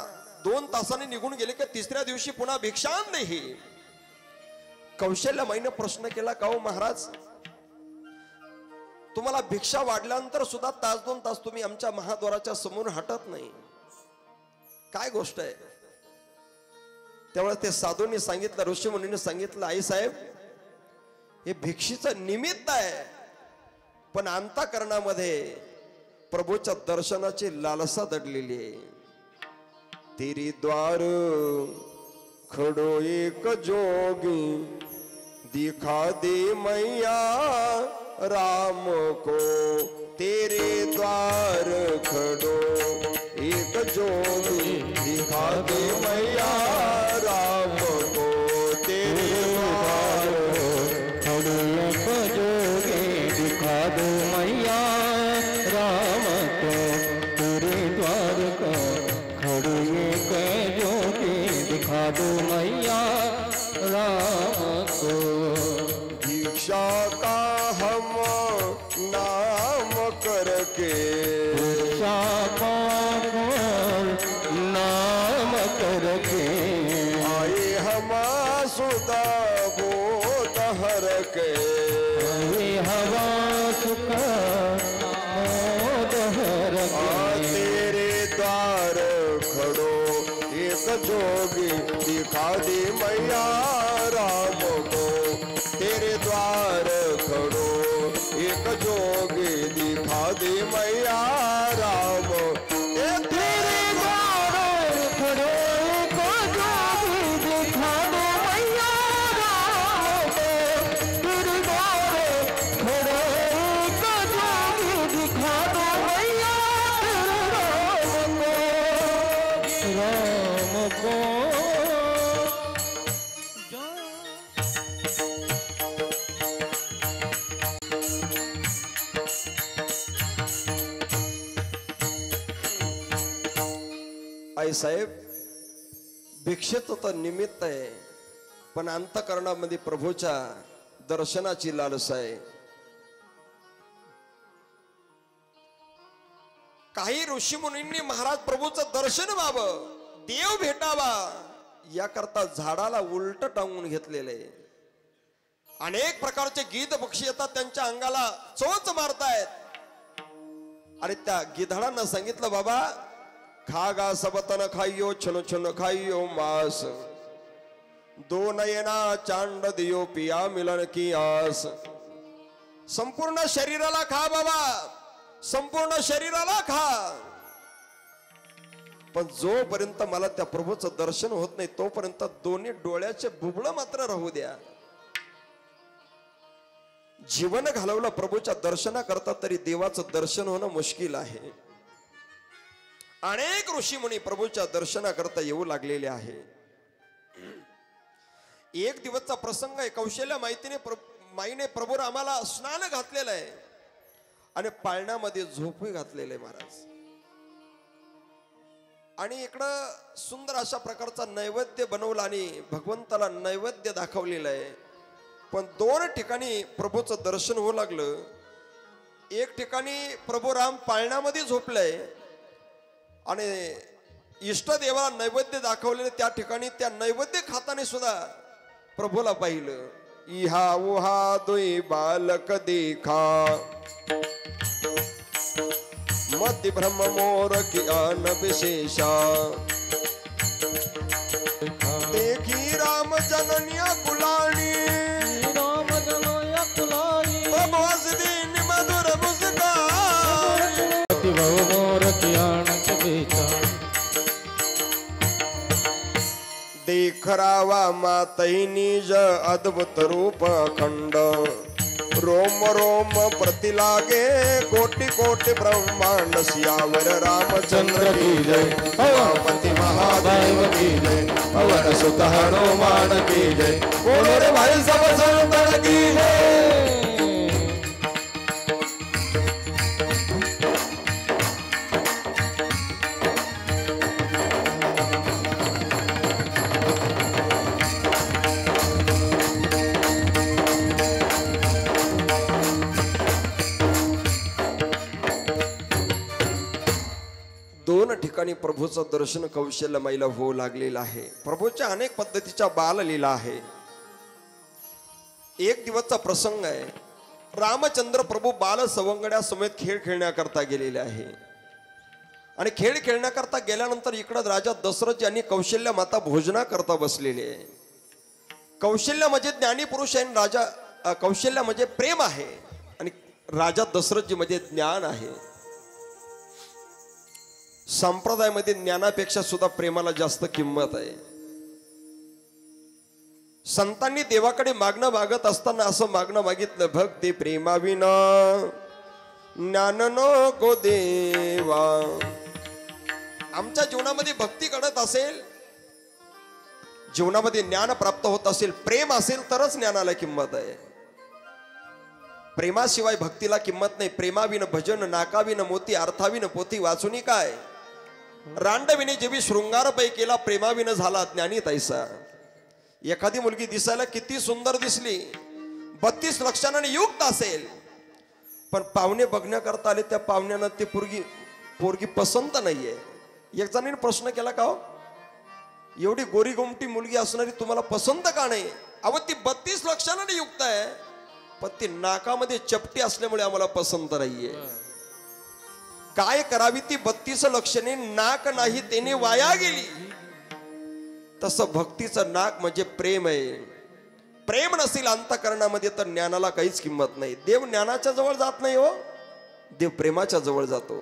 2 तासांनी निघून गेले की तिसऱ्या दिवशी पुन्हा भिक्षां देहि. कौशल्यामाईने प्रश्न केला, का हो महाराज, तुम्हाला भिक्षा वाढल्यानंतर सुद्धा तास 2 तास तुम्ही आमच्या महाद्वाराच्या समोर हटत नाही, काय गोष्ट आहे? त्यामुळे ते साधूंनी सांगितलं, ऋषीमुनींनी सांगितलं, आई साहेब, हे भिक्षेचं निमित्त आहे, पण अंतःकरणामध्ये प्रभूच्या दर्शनाची लालसा दडलेली आहे. तेरी द्वार खड़ो एक जोगी, दिखा दे मैया राम को. तेरे द्वार खड़ो एक जोगी, दिखा दे मैया राम को. तेरे द्वार खड़ो एक जोगी, दिखा दो मैया राम को. तेरे द्वार को खड़ो एक जोगी, दिखा दो मैया राम को. भिक्षा का हम नाम करके, नाम करके आए हम सुधा बोध हर के. हवा सुख मोद हर के. तेरे द्वार खड़ो एक जोगी, दिखा दे मैया राम को. तेरे द्वार खड़ो एक जोगी, दिखा दे मैया राम. तेरे द्वार खड़ो एक जोगी, दिखा दो मैया राम को. तेरे द्वार खड़ो एक जोगी, दिखा दो मैया राम को. आई साहेब, भिक्षेचं तर निमित्त आहे, पण अंतःकरणामध्ये प्रभूच्या दर्शनाची लालसा आहे. काही ऋषीमुनींनी महाराज प्रभूचं दर्शन व्हावं, देव भेटावा, याकरता झाडाला उलट टांगून घेतलेले. अनेक प्रकारचे गीध पक्षी येतात, त्यांच्या अंगाला चोच मारतायत. आणि त्या गिधाडांना सांगितलं, बाबा खागा सबतन खाइयो, छन छन खाइयो मांस. 2 नयना चांड दियो पिया मिलन की आस. संपूर्ण शरीराला खा बाबा, संपूर्ण शरीराला खा, पण जोपर्यंत मला त्या प्रभूचं दर्शन होत नाही तोपर्यंत दोन्ही डोळ्याचे बुबळ मात्र राहू द्या. जीवन घालवलं प्रभूच्या दर्शनाकरता तरी देवाचं दर्शन होणं मुश्किल आहे. अनेक ऋषीमुनी प्रभूच्या दर्शनाकरता येऊ लागलेले आहे. एक दिवसचा प्रसंग आहे. कौशल्या माईने प्रभूला आम्हाला स्नान घातलेलं आहे आणि पाळण्यामध्ये झोपही घातलेलं आहे महाराज. आणि इकडं सुंदर अशा प्रकारचा नैवेद्य बनवला आणि भगवंताला नैवेद्य दाखवलेला आहे. पण 2 ठिकाणी प्रभूचं दर्शन होऊ लागलं. एक ठिकाणी प्रभू राम पाळण्यामध्ये झोपलंय आणि इष्टदेवाला नैवेद्य दाखवलेले त्या ठिकाणी त्या नैवेद्य खाताने सुद्धा प्रभूला पाहिलं. इहा उहा दोई बालक देखा, मति ब्रह्म मोर की अन विशेषा. देखी राम जननिया कुलानी राम जनोया कुलानी बस दीन मधुर मुस्कान भव मोर ज्ञान के बेचान देख रावा मातई निज अद्भुत रूप अखंड रोम रोम प्रति लागे कोटि कोटि ब्रह्मांड सियावर रामचंद्र की जय पति महादेव की जय पवन सुत हनुमान की जय बोलो रे भाई सब संतन की जय। दोन ठिकाणी प्रभूचं दर्शन कौशल्यमाईला होऊ लागलेलं आहे। प्रभूच्या अनेक पद्धतीच्या बाललीला आहे। एक दिवसचा प्रसंग आहे। रामचंद्र प्रभू बाल सवंगड्या समेत खेळ खेळण्याकरता गेलेले आहे आणि खेळ खेळण्याकरता गेल्यानंतर इकडे राजा दशरथ यांनी कौशल्य माता भोजना करता बसलेले आहे। कौशल्य म्हणजे ज्ञानी पुरुष आहे, राजा कौशल्य म्हणजे प्रेम आहे आणि राजा दशरथजी मध्ये ज्ञान आहे। संप्रदायामध्ये ज्ञानापेक्षा सुद्धा प्रेमाला जास्त किंमत आहे। संतांनी देवाकडे मागणं मागत असताना असं मागणं मागितलं, भक्ती प्रेमाविना ज्ञान नको देवा। आमच्या जीवनामध्ये भक्ती घडत असेल, जीवनामध्ये ज्ञान प्राप्त होत असेल, प्रेम असेल तरच ज्ञानाला किंमत आहे। प्रेमाशिवाय भक्तीला किंमत नाही। प्रेमाविन भजन नाकाविन मोती अर्थाविन पोथी वाचुनी काय। रांडविने जेवी शृंगार पै केला प्रेमाविन झाला ज्ञानी तैसा। एखादी मुलगी दिसायला किती सुंदर दिसली, 32 लक्षणाने युक्त असेल, पण पाहुणे बघण्याकरता आले, त्या पाहुण्यानं ते पोरगी पसंत नाहीये। एक जणांनी प्रश्न केला, का एवढी गोरी गोमटी मुलगी असणारी तुम्हाला पसंत का नाही? अहो ती 32 लक्षणाने युक्त आहे, पण ती नाकामध्ये चपटी असल्यामुळे आम्हाला पसंत नाहीये। काय करावी ती 32 लक्षणे, नाक नाही त्याने वाया गेली। तसं भक्तीचं नाक म्हणजे प्रेम आहे। प्रेम नसेल अंतःकरणामध्ये तर ज्ञानाला काहीच किंमत नाही। देव ज्ञानाच्या जवळ जात नाही हो, देव प्रेमाच्या जवळ जातो।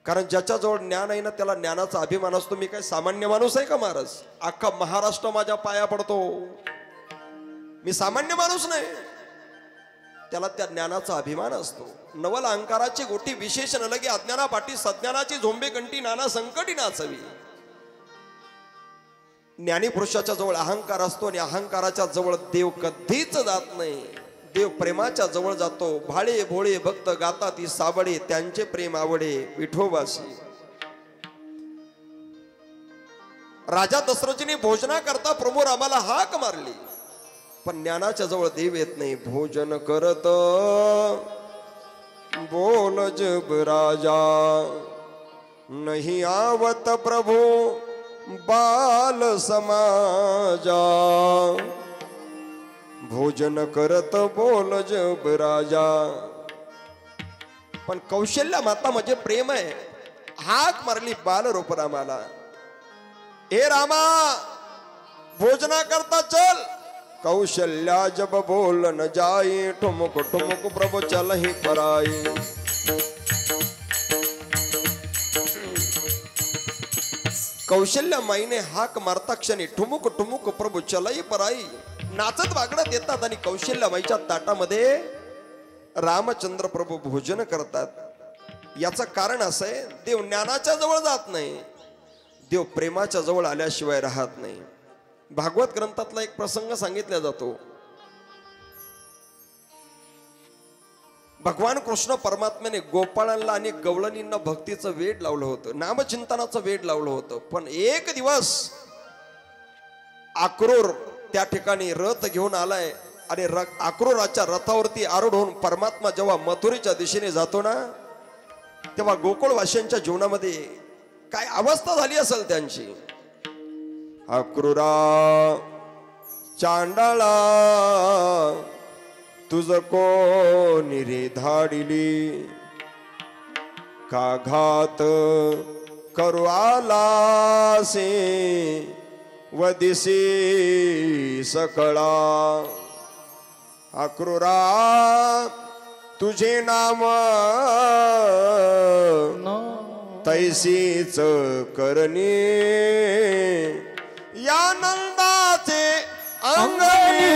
कारण ज्याच्या जवळ ज्ञान आहे ना त्याला ज्ञानाचा अभिमान असतो। मी काय सामान्य माणूस आहे का महाराज? अख्खा महाराष्ट्र माझ्या पाया पडतो, मी सामान्य माणूस नाही। त्याला त्या ज्ञानाचा अभिमान असतो। नवल अहंकाराची गोटी विशेषण लगे अज्ञाना पाठी सज्ञानाची झोंबे कंठी नाना संकटी नाचवी। ज्ञानी पुरुषाच्या जवळ अहंकार असतो आणि अहंकाराच्या जवळ देव कधीच जात नाही। देव प्रेमाच्या जवळ जातो। भाळे भोळे भक्त गातात ती साबळे, त्यांचे प्रेम आवडे विठोबासी। राजा दशरथजीने भोजना करता प्रभू रामाला हाक मारली, पण ज्ञानाच्या जवळ देव येत नाही। भोजन करत बोल जब राजा, नहीं आवत प्रभु बाल समाजा। भोजन करत बोल जब राजा, पण कौशल्य माता म्हणजे प्रेम आहे। हाक मारली बाल रूप रामाला, हे रामा भोजना करता चल। कौशल्या जब बोल न जाई, ठुमक ठुमक प्रभु चल ही पराई। कौशल्य माईने हाक मारता क्षणी ठुमुक ठुमुक प्रभू चलाई पराई नाचत वागडत येतात आणि कौशल्य माईच्या ताटामध्ये रामचंद्र प्रभू भोजन करतात। याचं कारण असं आहे, देव ज्ञानाच्या जवळ जात नाही, देव प्रेमाच्या जवळ आल्याशिवाय राहत नाही। भागवत ग्रंथातला एक प्रसंग सांगितला जातो। भगवान कृष्ण परमात्म्याने गोपाळांना आणि गवळणींना भक्तीचं वेड लावलं होतं, नामचिंतनाचं वेड लावलं होतं। पण एक दिवस अक्रूर त्या ठिकाणी रथ घेऊन आलाय आणि अक्रूराच्या रथावरती आरूढ होऊन परमात्मा जेव्हा मथुरेच्या दिशेने जातो ना, तेव्हा गोकुळवासियांच्या जीवनामध्ये काय अवस्था झाली असेल त्यांची। अक्रूरा चांडाळा तुझ कोणी रे धाडिली, का घात करू आलासे वदिसी सकळा अक्रूरा तुझे नाम तैसीच करणी या नंदाचे अंगणी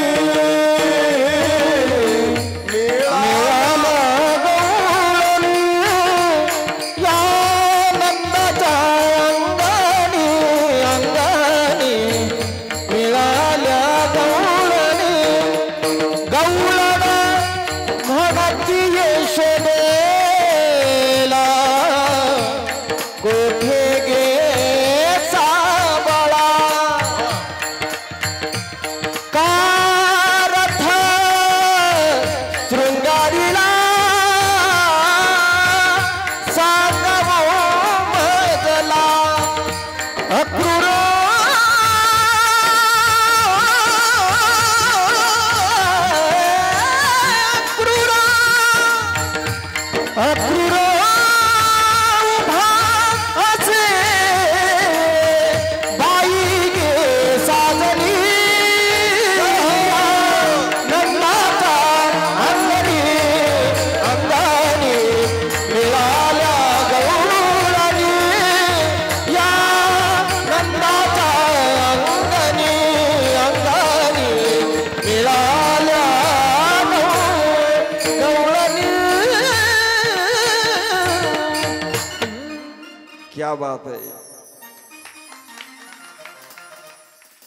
क्या बात आहे.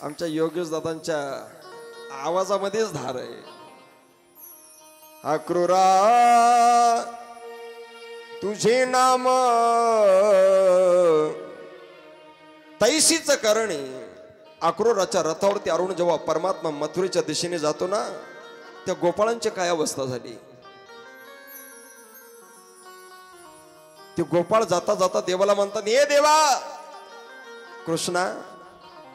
आमच्या योगेश दादांच्या आवाजामध्येच धार आहे. अक्रूरा तुझे नाम तैसीच करणे. अक्रूराच्या रथावरती अरुण जेव्हा परमात्मा मथुरेच्या दिशेने जातो ना, त्या गोपाळांची काय अवस्था झाली. ते गोपाळ जाता जाता देवाला म्हणतात, हे देवा कृष्णा,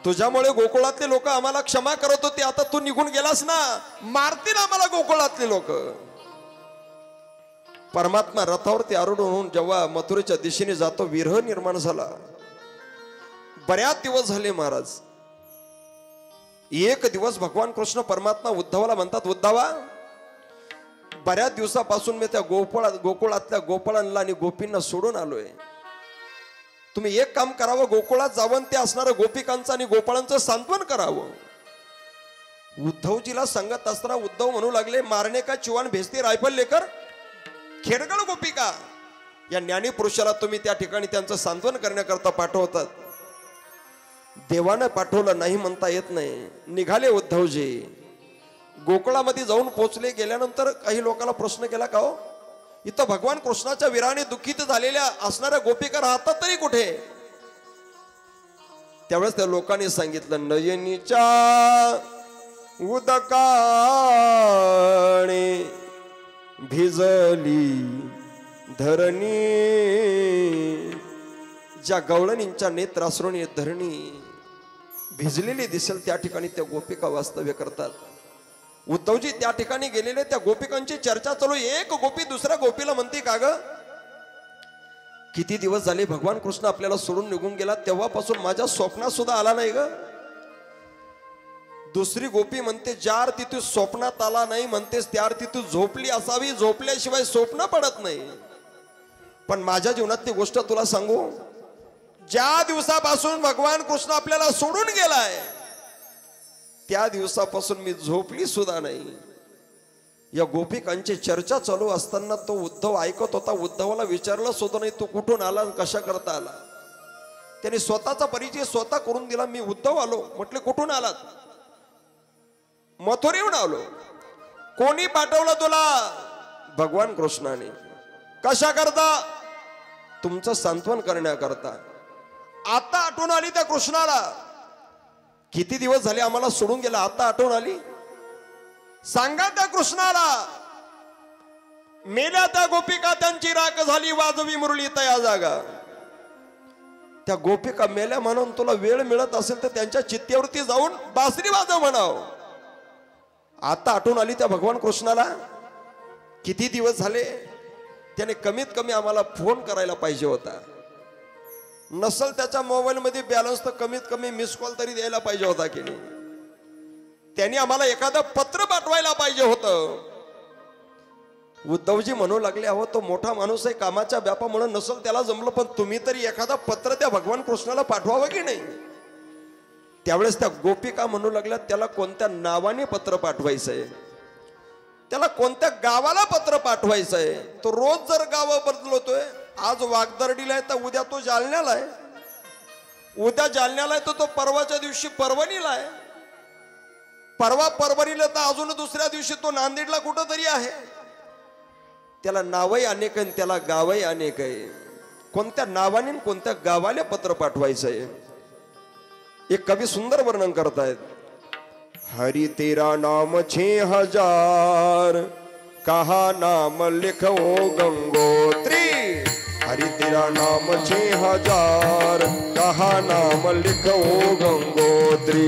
तुझ्यामुळे गोकुळातले लोक आम्हाला क्षमा करत होते, आता तू निघून गेलास ना, मारतील आम्हाला गोकुळातले लोक. परमात्मा रथावरती आरूढ होऊन जेव्हा मथुरेच्या दिशेने जातो, विरह निर्माण झाला. बऱ्याच दिवस झाले महाराज. एक दिवस भगवान कृष्ण परमात्मा उद्धवाला म्हणतात, उद्धवा बऱ्याच दिवसापासून मी त्या गोकुळातल्या गोपाळांना आणि गोपींना सोडून आलोय. तुम्ही एक काम करावं, गोकुळात जावं, ते असणाऱ्या गोपिकांचं आणि गोपाळांचं सांत्वन करावं. उद्धवजीला सांगत असताना उद्धव म्हणू लागले, मारणे का चिवान भेजते रायफल लेकर खेडगळ गोपिका. या ज्ञानी पुरुषाला तुम्ही त्या ठिकाणी त्यांचं सांत्वन करण्याकरता पाठवतात. देवानं पाठवलं नाही म्हणता येत नाही. निघाले उद्धवजी. गोकुळामध्ये जाऊन पोचले. गेल्यानंतर काही लोकांना प्रश्न केला, का हो इथं भगवान कृष्णाच्या विराने दुःखित झालेल्या असणाऱ्या गोपिका राहतात तरी कुठे. त्यावेळेस त्या लोकांनी सांगितलं, नयनीच्या उदकाने भिजली धरणी. ज्या गवळणींच्या नेत्राश्रूने धरणी भिजलेली दिसेल त्या ठिकाणी त्या गोपिका वास्तव्य करतात. उद्धवजी त्या ठिकाणी गेलेले. त्या गोपिकांची चर्चा चालू. एक गोपी दुसऱ्या गोपीला म्हणते, का ग किती दिवस झाले भगवान कृष्ण आपल्याला सोडून निघून गेला, तेव्हापासून माझ्या स्वप्नात सुद्धा आला नाही ग. दुसरी गोपी म्हणते, ज्या अर्थी तू स्वप्नात आला नाही म्हणतेस त्या अर्थी तू झोपली असावी, झोपल्याशिवाय स्वप्न पडत नाही. पण माझ्या जीवनातली गोष्ट तुला सांगू, ज्या दिवसापासून भगवान कृष्ण आपल्याला सोडून गेलाय त्या दिवसापासून मी झोपली सुद्धा नाही. या गोपिकांची चर्चा चालू असताना तो उद्धव ऐकत होता. उद्धवाला विचारलं सुद्धा नाही, तू कुठून आला, कशा करता आला. त्याने स्वतःचा परिचय स्वतः करून दिला. मी उद्धव आलो. म्हटले कुठून आलात. मथुरेहून आलो. कोणी पाठवलं तुला. भगवान कृष्णाने. कशा करता. तुमचं सांत्वन करण्याकरता. आता आठवण आली त्या कृष्णाला. किती दिवस झाले आम्हाला सोडून गेला, आता आठवण आली. सांगा त्या कृष्णाला. मेल्या त्या गोपिका त्यांची राख झाली, वाजवी मुरली तया जागा. त्या गोपिका मेल्या म्हणून तुला वेळ मिळत असेल तर त्यांच्या चित्त्यावरती जाऊन बासरी वाजव म्हणाव. आता आठवण आली त्या भगवान कृष्णाला. किती दिवस झाले. त्याने कमीत कमी आम्हाला फोन करायला पाहिजे होता. नसल त्याच्या मोबाईल मध्ये बॅलन्स तर कमीत कमी मिस कॉल तरी द्यायला पाहिजे होता की नाही. त्यांनी आम्हाला एखादं पत्र पाठवायला पाहिजे होतं. उद्धवजी म्हणू लागले, अहो तो मोठा माणूस आहे, कामाच्या व्यापामुळे नसल त्याला जमलं, पण तुम्ही तरी एखादा पत्र त्या भगवान कृष्णाला पाठवावं की नाही. त्यावेळेस त्या गोपिका म्हणू लागल्या, त्याला कोणत्या नावाने पत्र पाठवायचंय, त्याला कोणत्या गावाला पत्र पाठवायचंय. तो रोज जर गाव बदलतोय, आज वागदर्डीला आहे तर उद्या तो जालन्याला आहे, उद्या जालन्याला आहे तर तो परवाच्या दिवशी परभणीला आहे, परवा परभणीला तर अजून दुसऱ्या दिवशी तो नांदेडला कुठं तरी आहे. त्याला नावही अनेक आहे, त्याला गावही अनेक आहे. कोणत्या नावाने कोणत्या गावाला पत्र पाठवायचंय. एक कवी सुंदर वर्णन करतायत. हरि तेरा नाम 6000 कहा नाम लिखो गंगोत्री. हरि तेरा नाम 6000 कहा नाम लिखो गंगोत्री.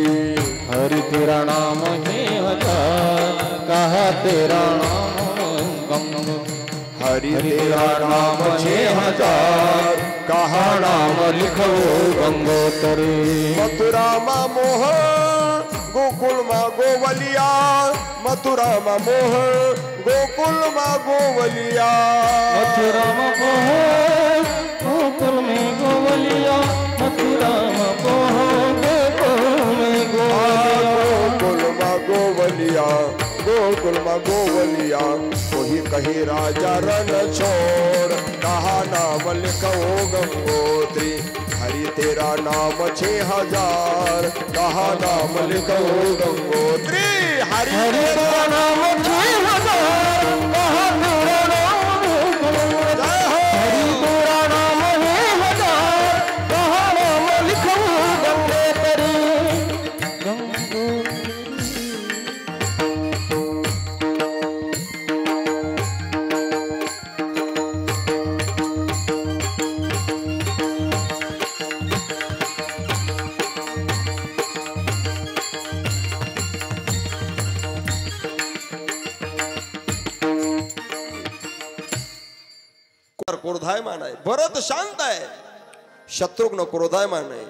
हरि तेरा नाम है हजार कहा तेरा नाम गंगोत्री. हरि तेरा नाम 6000 कहा नाम लिखो गंगोत्री. मथुरा मा मोह गोकुल मा गोवलिया. मथुरा मा मोह गोकुल मा गोवलिया. मथुरा में गोकुल में गोवलिया. मथुरा में गोकुल में गोवलिया. गोकुल मा गोवलिया. गोकुल मा गोवलिया. वही कही राजा रण छोड़ कहा नाम लिखो गंगोत्री. हरि तेरा नाम 6000 कहा नाम लिखो गंगोत्री. हरि तेरा नाम 6000 कहा तेरा नाम गंगोत्री. हरि तेरा नाम है हजार कहा नाम लिखो गंगोत्री. क्रोधायमान आहे. भरत शांत आहे, शत्रुघ्न क्रोधायमान आहे.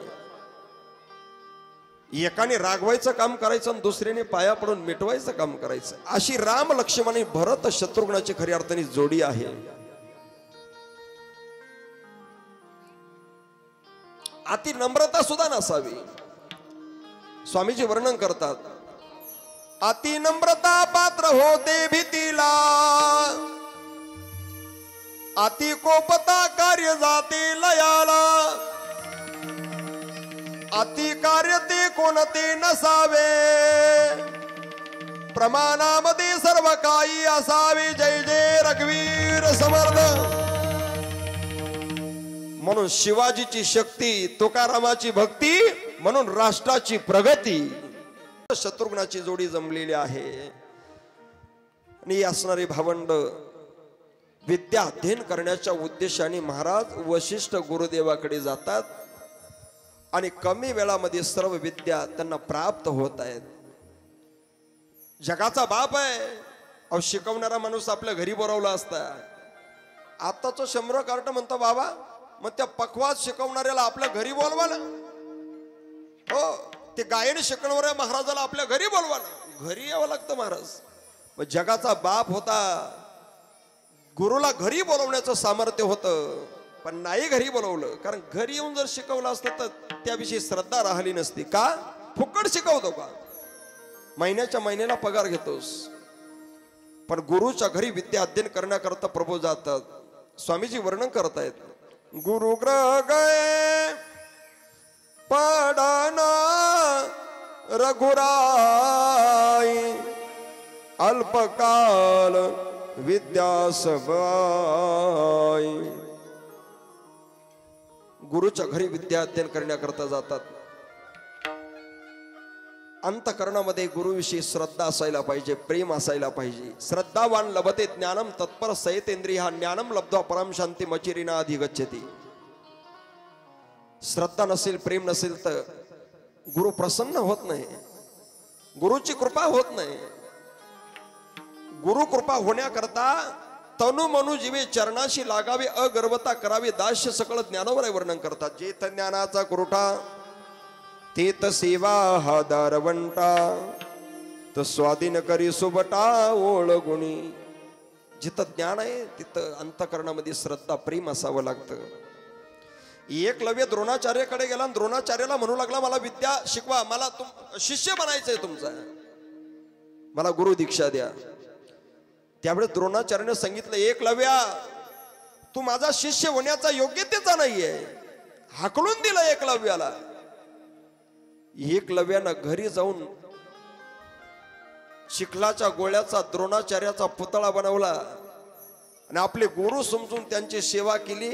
एकाने रागवायचं काम करायचं आणि दुसऱ्याने पाया पडून मिटवायचं काम करायचं. अशी राम लक्ष्मण भरत शत्रुघ्नाची खरी अर्थाने जोडी आहे. अति नम्रता सुद्धा नसावी. स्वामीजी वर्णन करतात, अति नम्रता पात्र होते भीतीला. अति कोपता कार्य जाते लयाला. अति कार्य ते कोणते नसावे. प्रमाणामध्ये सर्व काही असावे. जय जय रघुवीर समर्थ. म्हणून शिवाजीची शक्ती, तुकारामाची भक्ती, म्हणून राष्ट्राची प्रगती. शत्रुघ्नाची जोडी जमलेली आहे. आणि असणारे भावंड विद्या अध्ययन करण्याच्या उद्देशाने महाराज वशिष्ठ गुरुदेवाकडे जातात आणि कमी वेळामध्ये सर्व विद्या त्यांना प्राप्त होत आहेत. जगाचा बाप आहे. अहो शिकवणारा माणूस आपल्या घरी बोलावला असता. आताच 100 कार्ट म्हणतो बाबा, मग त्या पखवाज शिकवणाऱ्याला आपल्या घरी बोलवा ना. हो, ते गायन शिकवणाऱ्या महाराजाला आपल्या घरी बोलवा ना. घरी यावं लागतं महाराज. मग जगाचा बाप होता, गुरुला घरी बोलवण्याचं सामर्थ्य होतं, पण नाही घरी बोलवलं. कारण घरी येऊन जर शिकवलं असतं तर त्याविषयी श्रद्धा राहिली नसती. का? फुकट शिकवतो का? महिन्याच्या महिन्याला पगार घेतोस. पण गुरुच्या घरी विद्या अध्ययन करण्याकरता प्रभू जातात. स्वामीजी वर्णन करतायत, गुरु ग्रह गए पडाना रघुराई. अल्पकाल विद्या सबाई. गुरुच्या घरी विद्या अध्ययन करण्याकरता जातात. अंतःकरणामध्ये गुरुविषयी श्रद्धा असायला पाहिजे, प्रेम असायला पाहिजे. श्रद्धावान लभते ज्ञानम तत्पर सयतेंद्रिय ज्ञानम लब्ध्वा परम शांती मचिरिना अधिगच्छति. श्रद्धा नसेल, प्रेम नसेल तर गुरु प्रसन्न होत नाही, गुरुची कृपा होत नाही. गुरु कृपा होण्याकरता तनु मनु जीवे चरणाशी लागावे अगर्वता करावे दास्य सकळ ज्ञानावर वर्णन करतात. जेथ ज्ञानाचा कुरुठा तेथ सेवा हा दारवंटा तर स्वाधीन करी सुबटा ओळगुणी. जिथं ज्ञान आहे तिथं अंतःकरणामध्ये श्रद्धा प्रेम असावं लागतं. एकलव्य द्रोणाचार्याकडे गेला आणि द्रोणाचार्याला म्हणू लागला मला विद्या शिकवा, मला शिष्य बनायचंय तुमचा, मला गुरु दीक्षा द्या. त्यावेळेस द्रोणाचार्याने सांगितलं एकलव्या तू माझा शिष्य होण्याचा योग्यतेचा नाहीये. हाकलून दिलं एकलव्याला. एकलव्यानं घरी जाऊन चिखलाच्या गोळ्याचा द्रोणाचार्याचा पुतळा बनवला आणि आपले गुरु समजून त्यांची सेवा केली.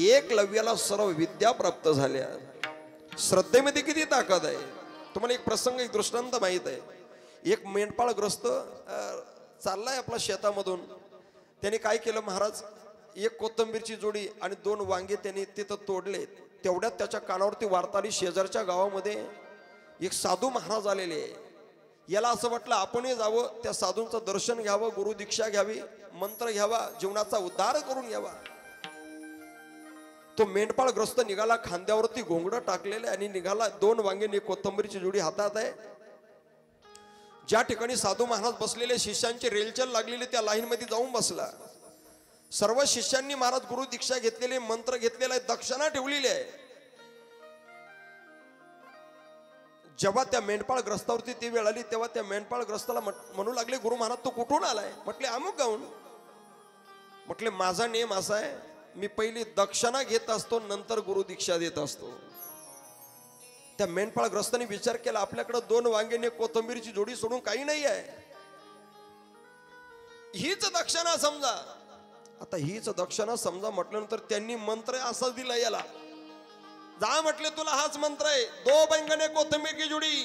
एकलव्याला सर्व विद्या प्राप्त झाल्या. श्रद्धेमध्ये किती ताकद आहे. तुम्हाला एक प्रसंग एक दृष्टांत माहित आहे. एक मेंढपाळग्रस्त चाललाय आपल्या शेतामधून. त्याने काय केलं महाराज, एक कोथिंबीरची जोडी आणि 2 वांगे त्यांनी तिथं तोडले. तेवढ्यात त्याच्या कानावरती वार्ता आली शेजारच्या गावामध्ये एक साधू महाराज आलेले. याला असं वाटलं आपणही जावं, त्या साधूंचं दर्शन घ्यावं, गुरु दीक्षा घ्यावी, मंत्र घ्यावा, जीवनाचा उद्धार करून घ्यावा. तो मेंढपाळग्रस्त निघाला, खांद्यावरती घोंगडं टाकलेले आणि निघाला. 2 वांगे कोथिंबीरची जोडी हातात आहे. ज्या ठिकाणी साधू महाराज बसलेले शिष्यांची रेलचल लागलेली त्या लाईन मध्ये जाऊन बसला. सर्व शिष्यांनी महाराज गुरु दीक्षा घेतलेले, मंत्र घेतलेला आहे, दक्षिणा ठेवलेली आहे. जेव्हा त्या मेंढपाळग्रस्तावरती ती वेळ आली तेव्हा त्या मेंढपाळग्रस्ताला म्हणू लागले गुरु महाराज तू कुठून आलाय. म्हटले अमुक गावून. म्हटले माझा नेम असा आहे मी पहिली दक्षिणा घेत असतो नंतर गुरु दीक्षा देत असतो. त्या मेंढपाळग्रस्ताने विचार केला आपल्याकडे 2 वांगे कोथिंबीरची जोडी सोडून काही नाही आहे. हीच दक्षिणा समजा. आता हीच दक्षिणा समजा म्हटल्यानंतर त्यांनी मंत्र असा दिला याला. जा म्हटले तुला हाच मंत्र आहे. 2 बैंगने कोथिंबीर की जोडी,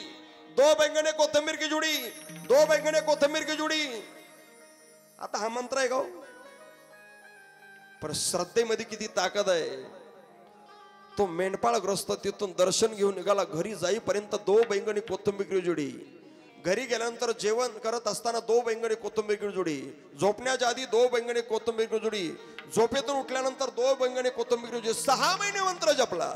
2 बैंगने कोथिंबीर की जोडी, 2 बैंगने कोथिंबीर की जोडी. आता हा मंत्र आहे का? पण श्रद्धेमध्ये किती ताकद आहे. तो मेंढपाळग्रस्त तिथून दर्शन घेऊन निघाला. घरी जाईपर्यंत 2 बैंगने कोथिंबीर की जोडी. घरी गेल्यानंतर जेवण करत असताना 2 बैंगने कोथिंबीर की जोडी. झोपण्याच्या आधी 2 बैंगने कोथिंबीर की जोडी. झोपेतून उठल्यानंतर 2 बैंगने कोथिंबीर की जोडी. 6 महिने मंत्र जपला.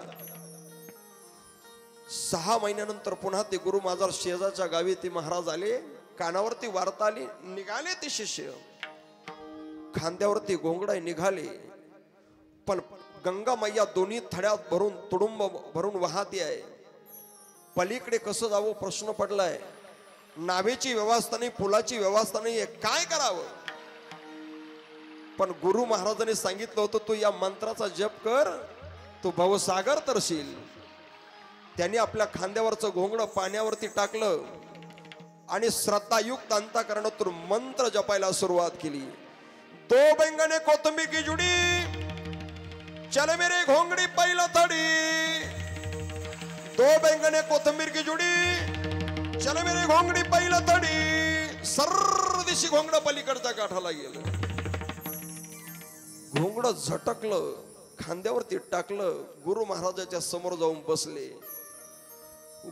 6 महिन्यानंतर पुन्हा ते गुरु महाराज शेजारच्या गावी ते महाराज आले. कानावरती वार्ता आली. निघाले ते शिष्य. खांद्यावरती घोंगडा निघाले. पण गंगा मैया दोन्ही थड्यात भरून तुडुंब भरून वाहते आहे. पलीकडे कसं जावं प्रश्न पडलाय. नावेची व्यवस्था नाही, पुलाची व्यवस्था नाही, काय करावं. पण गुरु महाराजांनी सांगितलं होतं तू या मंत्राचा जप कर, तू भवसागर तरशील. त्यांनी आपल्या खांद्यावरचं घोंगडं पाण्यावरती टाकलं आणि श्रद्धायुक्त अंतःकरणातून मंत्र जपायला सुरुवात केली. 2 बैंगने कोथिंबीर की जुडी, चल मेरे घोंगडी पहिला थडी. 2 बैंगने कोथिंबीर की जुडी, चल मेरे घोंगडी पहिला थडी. सर्व दिशी घोंगडं पलीकडच्या काठाला गेलं. घोंगडं झटकलं, खांद्यावरती टाकलं. गुरु महाराजाच्या समोर जाऊन बसले.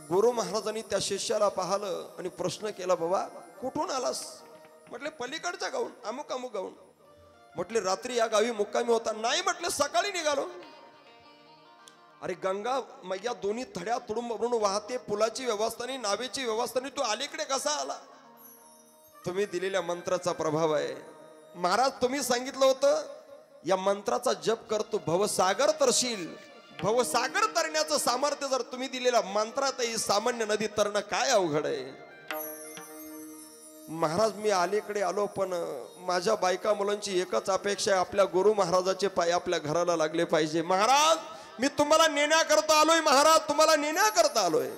गुरु महाराजांनी त्या शिष्याला पाहिलं आणि प्रश्न केला बाबा कुठून आलास. म्हटले पलीकडच्या गावून, अमुक अमुक गावून. म्हटले रात्री या गावी मुक्कामी होता. नाही म्हटले सकाळी निघालो. अरे गंगा मैया दोन्ही थड्या तुडुंब भरून वाहते, पुलाची व्यवस्था नाही, नावेची व्यवस्था नाही, तू अलीकडे कसा आला. तुम्ही दिलेल्या मंत्राचा प्रभाव आहे महाराज. तुम्ही सांगितलं होतं या मंत्राचा जप कर तू भवसागर तरशील. भवसागर तरण्याचं सामर्थ्य जर तुम्ही दिलेल्या मंत्रात ही सामान्य नदी तरणं काय अवघड आहे. महाराज मी अलीकडे आलो पण माझ्या बायका मुलांची एकच अपेक्षा आहे आपल्या गुरु महाराजाचे पाय आपल्या घराला लागले पाहिजे. महाराज मी तुम्हाला नेण्याकरता आलोय. महाराज तुम्हाला नेण्याकरता आलोय.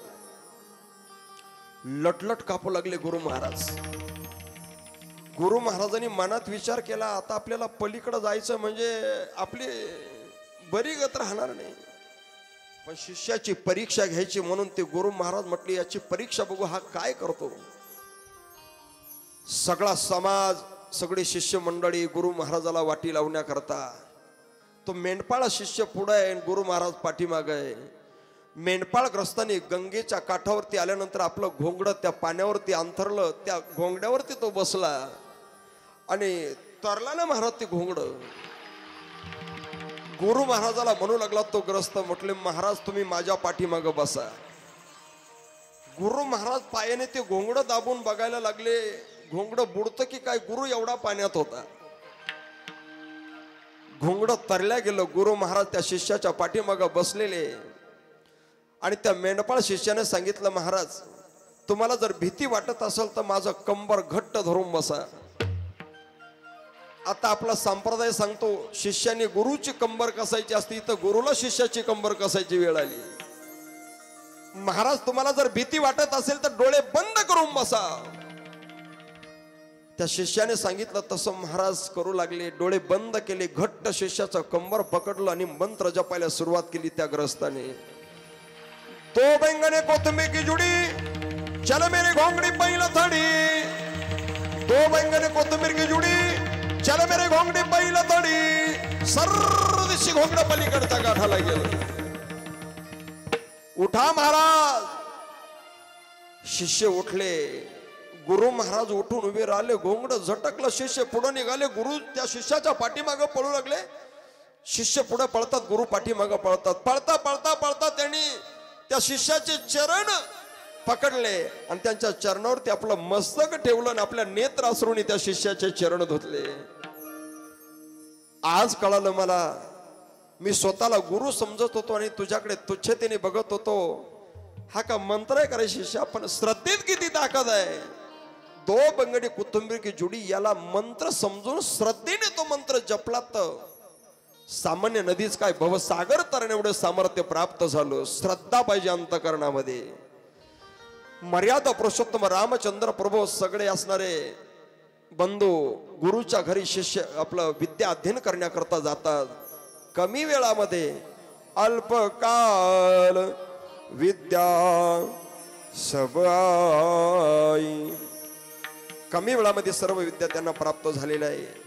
लटलट कापू लागले गुरु महाराज. गुरु महाराजांनी मनात विचार केला आता आपल्याला पलीकडे जायचं म्हणजे आपली बरी गत राहणार नाही. पण शिष्याची परीक्षा घ्यायची म्हणून ते गुरु महाराज म्हटले याची परीक्षा बघू हा काय करतो. सगळा समाज सगळी शिष्य मंडळी गुरु महाराजाला वाटी लावण्याकरता. तो मेंढपाळ शिष्य पुढे आहे, गुरु महाराज पाठीमागे आहे. मेंढपाळग्रस्तांनी गंगेच्या काठावरती आल्यानंतर आपलं घोंगडं त्या पाण्यावरती अंथरलं. त्या घोंगड्यावरती तो बसला आणि तरला ना महाराज ते घोंगड. गुरु महाराजाला म्हणू लागला तो ग्रस्त, म्हटले महाराज तुम्ही माझ्या पाठीमाग बसा. गुरु महाराज पायाने ते घोंगड दाबून बघायला लागले, घोंगड बुडतं की काय, गुरु एवढा पाण्यात होता. घोंगड तरल्या गेलं. गुरु महाराज त्या शिष्याच्या पाठीमाग बसलेले आणि त्या मेंढपाळ शिष्याने सांगितलं, महाराज तुम्हाला जर भीती वाटत असेल तर माझं कंबर घट्ट धरून बसा. आता आपला संप्रदाय सांगतो शिष्याने गुरुची कंबर कसायची असती, तर गुरुला शिष्याची कंबर कसायची वेळ आली. महाराज तुम्हाला जर भीती वाटत असेल तर डोळे बंद करून बसा. त्या शिष्याने सांगितलं तसं महाराज करू लागले. डोळे बंद केले, घट्ट शिष्याचं कंबर पकडलं आणि मंत्र जपायला सुरुवात केली. त्या ग्रस्ताने दो बैंगने कोथिंबीर की जुडी, चल मेरे घोंगडी पहिला थडी. दो बैंगने कोथिंबीर की जुडी, चल मेरे घोंगडी पहिला थडी. सर्व दिवशी घोंगड पलीकडच्या गाठाला गेलं. उठा महाराज. शिष्य उठले. गुरु महाराज उठून उभे राहिले. घोंगड झटकलं. शिष्य पुढे निघाले. गुरु त्या शिष्याच्या पाठीमागे पळू लागले. शिष्य पुढे पळतात, गुरु पाठीमागे पळतात. पळता पळता पळता त्यांनी त्या शिष्याचे चरण पकडले आणि त्यांच्या चरणावरती आपलं मस्तक ठेवलं आणि आपल्या नेत्र अश्रूंनी त्या शिष्याचे चरण धुतले. आज कळालं मला, मी स्वतःला गुरु समजत होतो आणि तुझ्याकडे तुच्छतेने बघत होतो. हा का मंत्र आहे का शिष्या? पण श्रद्धेत किती ताकद आहे. दो बंगडी कोथिंबीर की जुडी याला मंत्र समजून श्रद्धेने तो मंत्र जपला तर सामान्य नदीच काय भवसागर तरणे एवढे सामर्थ्य प्राप्त झालं. श्रद्धा पाहिजे अंतकरणामध्ये. मर्यादा पुरुषोत्तम रामचंद्र प्रभू सगळे असणारे बंधू गुरुच्या घरी शिष्य आपलं विद्या अध्ययन करण्याकरता जातात. कमी वेळामध्ये अल्पकाल विद्या सब आई. कमी वेळामध्ये सर्व विद्या त्यांना प्राप्त झालेल्या आहे.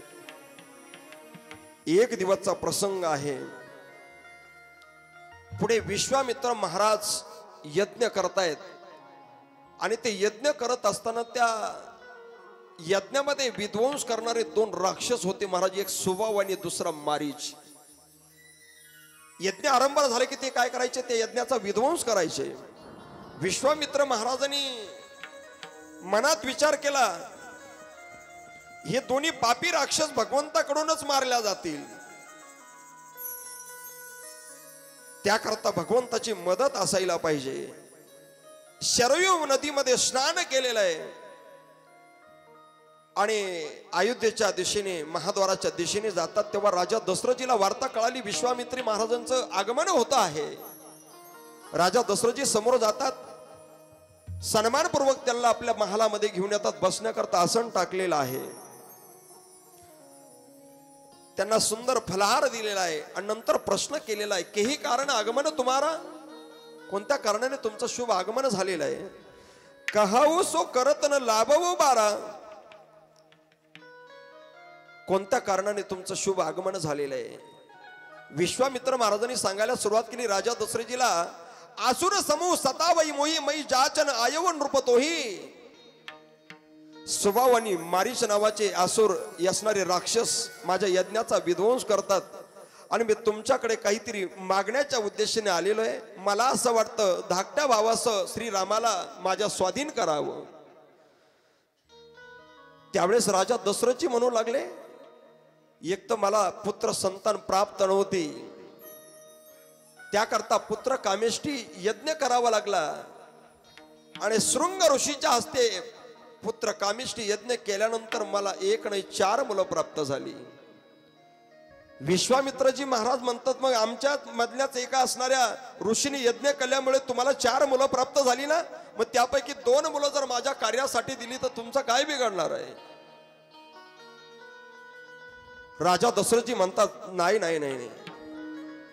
एक दिवसचा प्रसंग आहे. पुढे विश्वामित्र महाराज यज्ञ करतायत आणि ते यज्ञ करत असताना त्या यज्ञामध्ये विध्वंस करणारे दोन राक्षस होते महाराज. एक सुबाव आणि दुसरा मारीच. यज्ञ आरंभ झाले की ते काय करायचे, ते यज्ञाचा विध्वंस करायचे. विश्वामित्र महाराजांनी मनात विचार केला, हे दोन्ही पापी राक्षस भगवंताकडूनच मारल्या जातील. त्याकरता भगवंताची मदत असायला पाहिजे. शरयू नदीमध्ये स्नान केलेलं आहे आणि अयोध्येच्या दिशेने महाद्वाराच्या दिशेने जातात. तेव्हा राजा दशरथजीला वार्ता कळाली, विश्वामित्री महाराजांचं आगमन होत आहे. राजा दशरथजी समोर जातात. सन्मानपूर्वक त्यांना आपल्या महालामध्ये घेऊन येतात. बसण्याकरता आसन टाकलेलं आहे. त्यांना सुंदर फलहार दिलेला आहे आणि नंतर प्रश्न केलेला आहे, केही कारण आगमन तुम्हारा, कोणत्या कारणाने तुमचं शुभ आगमन झालेलं आहे. कहाऊ सो करत न लाभवो बारा. कोणत्या कारणाने तुमचं शुभ आगमन झालेलं आहे. विश्वामित्र महाराजांनी सांगायला सुरुवात केली, राजा दशरथजीला, आसुर समूह सतावई मोही मई जाचन आयवन रूपतोही. सुबाव आणि मारीच नावाचे आसुर असणारे राक्षस माझ्या यज्ञाचा विध्वंस करतात आणि मी तुमच्याकडे काहीतरी मागण्याच्या उद्देशाने आलेलो आहे. मला असं वाटतं धाकट्या भावासह श्रीरामाला माझ्या स्वाधीन करावं. त्यावेळेस राजा दशरथजी म्हणू लागले, एक तर मला पुत्र संतान प्राप्त नव्हती, त्याकरता पुत्र कामेष्टी यज्ञ करावा लागला आणि शृंग ऋषीच्या हस्ते पुत्र कामिष्ठी यज्ञ केल्यानंतर मला एक नाही 4 मुलं प्राप्त झाली. विश्वामित्रजी महाराज म्हणतात, मग आमच्या मधल्याच एका असणाऱ्या ऋषीने यज्ञ केल्यामुळे तुम्हाला 4 मुलं प्राप्त झाली ना, मग त्यापैकी 2 मुलं जर माझ्या कार्यासाठी दिली तर तुमचं काय बिघडणार आहे. राजा दशरथजी म्हणतात, नाही नाही नाही,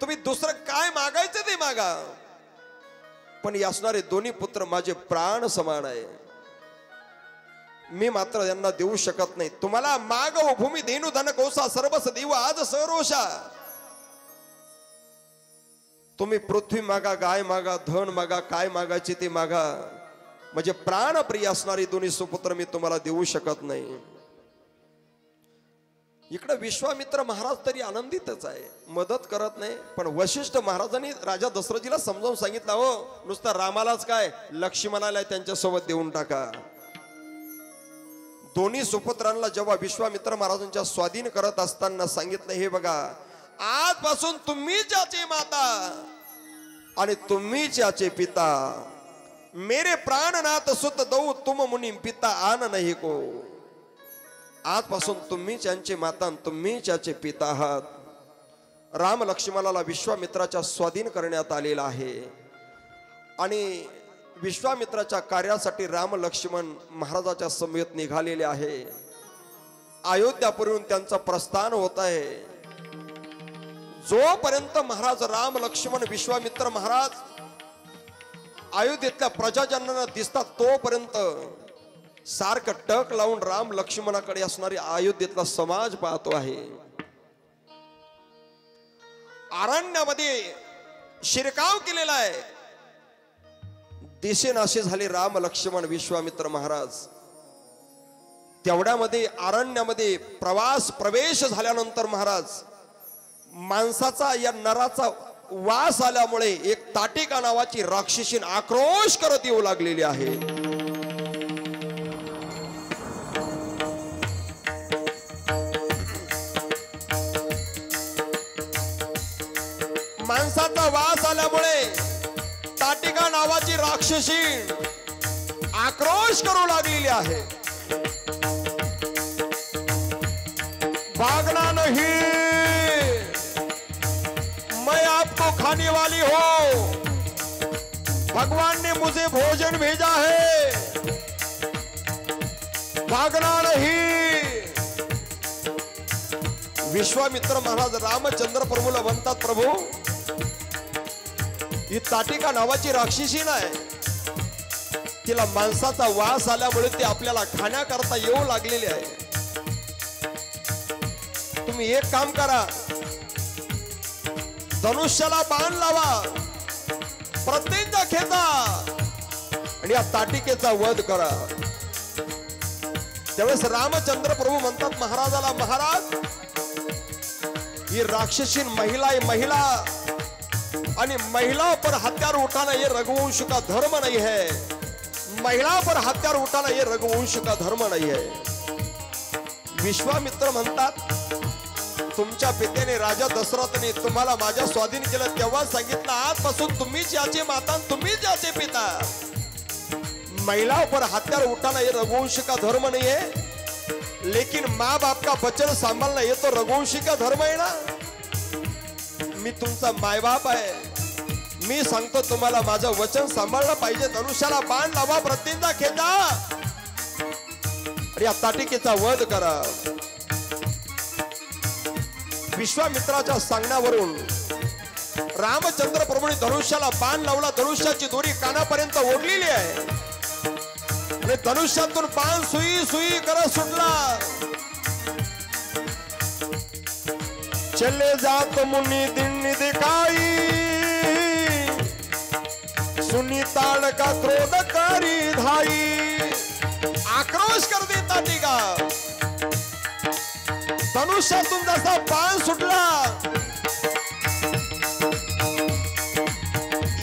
तुम्ही दुसरं काय मागायचं ते मागा, पण हे असणारे दोन्ही पुत्र माझे प्राण समान आहे. मी मात्र यांना देऊ शकत नाही. तुम्हाला मागव भूमी धेनु धन कोसा सर्वस देव आज सरोषा. तुम्ही पृथ्वी मागा, गाय मागा, धन मागा, काय मागायचे ते मागा, म्हणजे प्राण प्रिय असणारी दोन्ही सुपुत्र मी तुम्हाला देऊ शकत नाही. इकडे विश्वामित्र महाराज तरी आनंदितच आहे, मदत करत नाही. पण वशिष्ठ महाराजांनी राजा दशरथजीला समजावून सांगितलं, हो नुसतं रामालाच काय, लक्ष्मणाला त्यांच्यासोबत देऊन टाका. दोन्ही सुपुत्रांना जेव्हा विश्वामित्र महाराजांच्या स्वाधीन करत असताना सांगितलं, हे बघा आजपासून तुम्हीच याचे माता आणि तुम्हीच याचे पिता. मेरे प्राणनाथ सुत दऊ तुम मुनी पिता आन नाही को. आजपासून तुम्हीच यांचे माता तुम्हीच याचे पिता आहात. राम लक्ष्मणाला विश्वामित्राच्या स्वाधीन करण्यात आलेला आहे आणि विश्वामित्राच्या कार्यासाठी राम लक्ष्मण महाराजाच्या समेत निघालेले आहे. अयोध्यापुरून त्यांचं प्रस्थान होत आहे. जोपर्यंत महाराज राम लक्ष्मण विश्वामित्र महाराज अयोध्येतल्या प्रजाजनांना दिसतात तोपर्यंत सारखं टक लावून राम लक्ष्मणाकडे असणारी अयोध्येतला समाज पाहतो आहे. अरण्यामध्ये शिरकाव केलेला आहे. दिसेनासे झाले राम लक्ष्मण विश्वामित्र महाराज. तेवढ्यामध्ये अरण्यामध्ये प्रवेश झाल्यानंतर महाराज माणसाचा या नराचा वास आल्यामुळे एक ताटिका नावाची राक्षसीन आक्रोश करत येऊ लागलेली आहे. माणसाचा वास आल्यामुळे ताटिका नावाची राक्षसीन आक्रोश करू लागलेली आहे. भागना नहीं, मैं आपको खाने वाली हो. भगवान ने मुझे भोजन भेजा है, भागना नहीं. विश्वामित्र महाराज रामचंद्र प्रभूला म्हणतात, प्रभू ही ताटिका नावाची राक्षसीन आहे, तिला माणसाचा वास आल्यामुळे ते आपल्याला खाण्याकरता येऊ लागलेले आहे. तुम्ही एक काम करा, धनुष्याला बाण लावा, प्रत्येक खेचा आणि या ताटिकेचा वध करा. त्यावेळेस रामचंद्र प्रभू म्हणतात महाराजाला, महाराज ही राक्षसीन महिला आहे, महिला, आणि महिला पर हत्यार उठाना ये रघुवंश का धर्म नहीं है. महिला पर हत्यार उठाना ये रघुवंश का धर्म नहीं है. विश्वामित्र म्हणतात, तुमच्या पित्याने राजा दशरथने तुम्हाला माझ्या स्वाधीन केलं तेव्हा सांगितलं, आजपासून तुम्हीच याचे माता तुम्हीच याचे पिता. महिला पर हत्यार उठाना ये रघुवंश का धर्म नहीं है, लेकिन माँ बाप का वचन सांभाळना ये तो रघुवंशी का धर्म है ना. मी तुमचा मायबाप आहे, मी सांगतो तुम्हाला माझं वचन सांभाळलं पाहिजे. धनुष्याला बाण लावा, प्रत्येकदा खेचा आणि या ताटिकेचा वध करा. विश्वामित्राच्या सांगण्यावरून रामचंद्र प्रभूने धनुष्याला बाण लावला. धनुष्याची दोरी कानापर्यंत ओढलेली आहे आणि धनुष्यातून बाण सुई सुई करत सुटला. चले जात मुनि दिन दिखाई, सुनी ताड़ का क्रोध करी धाई. आक्रोश कर दे ताटिका. धनुष्यातून जसा बाण सुटला,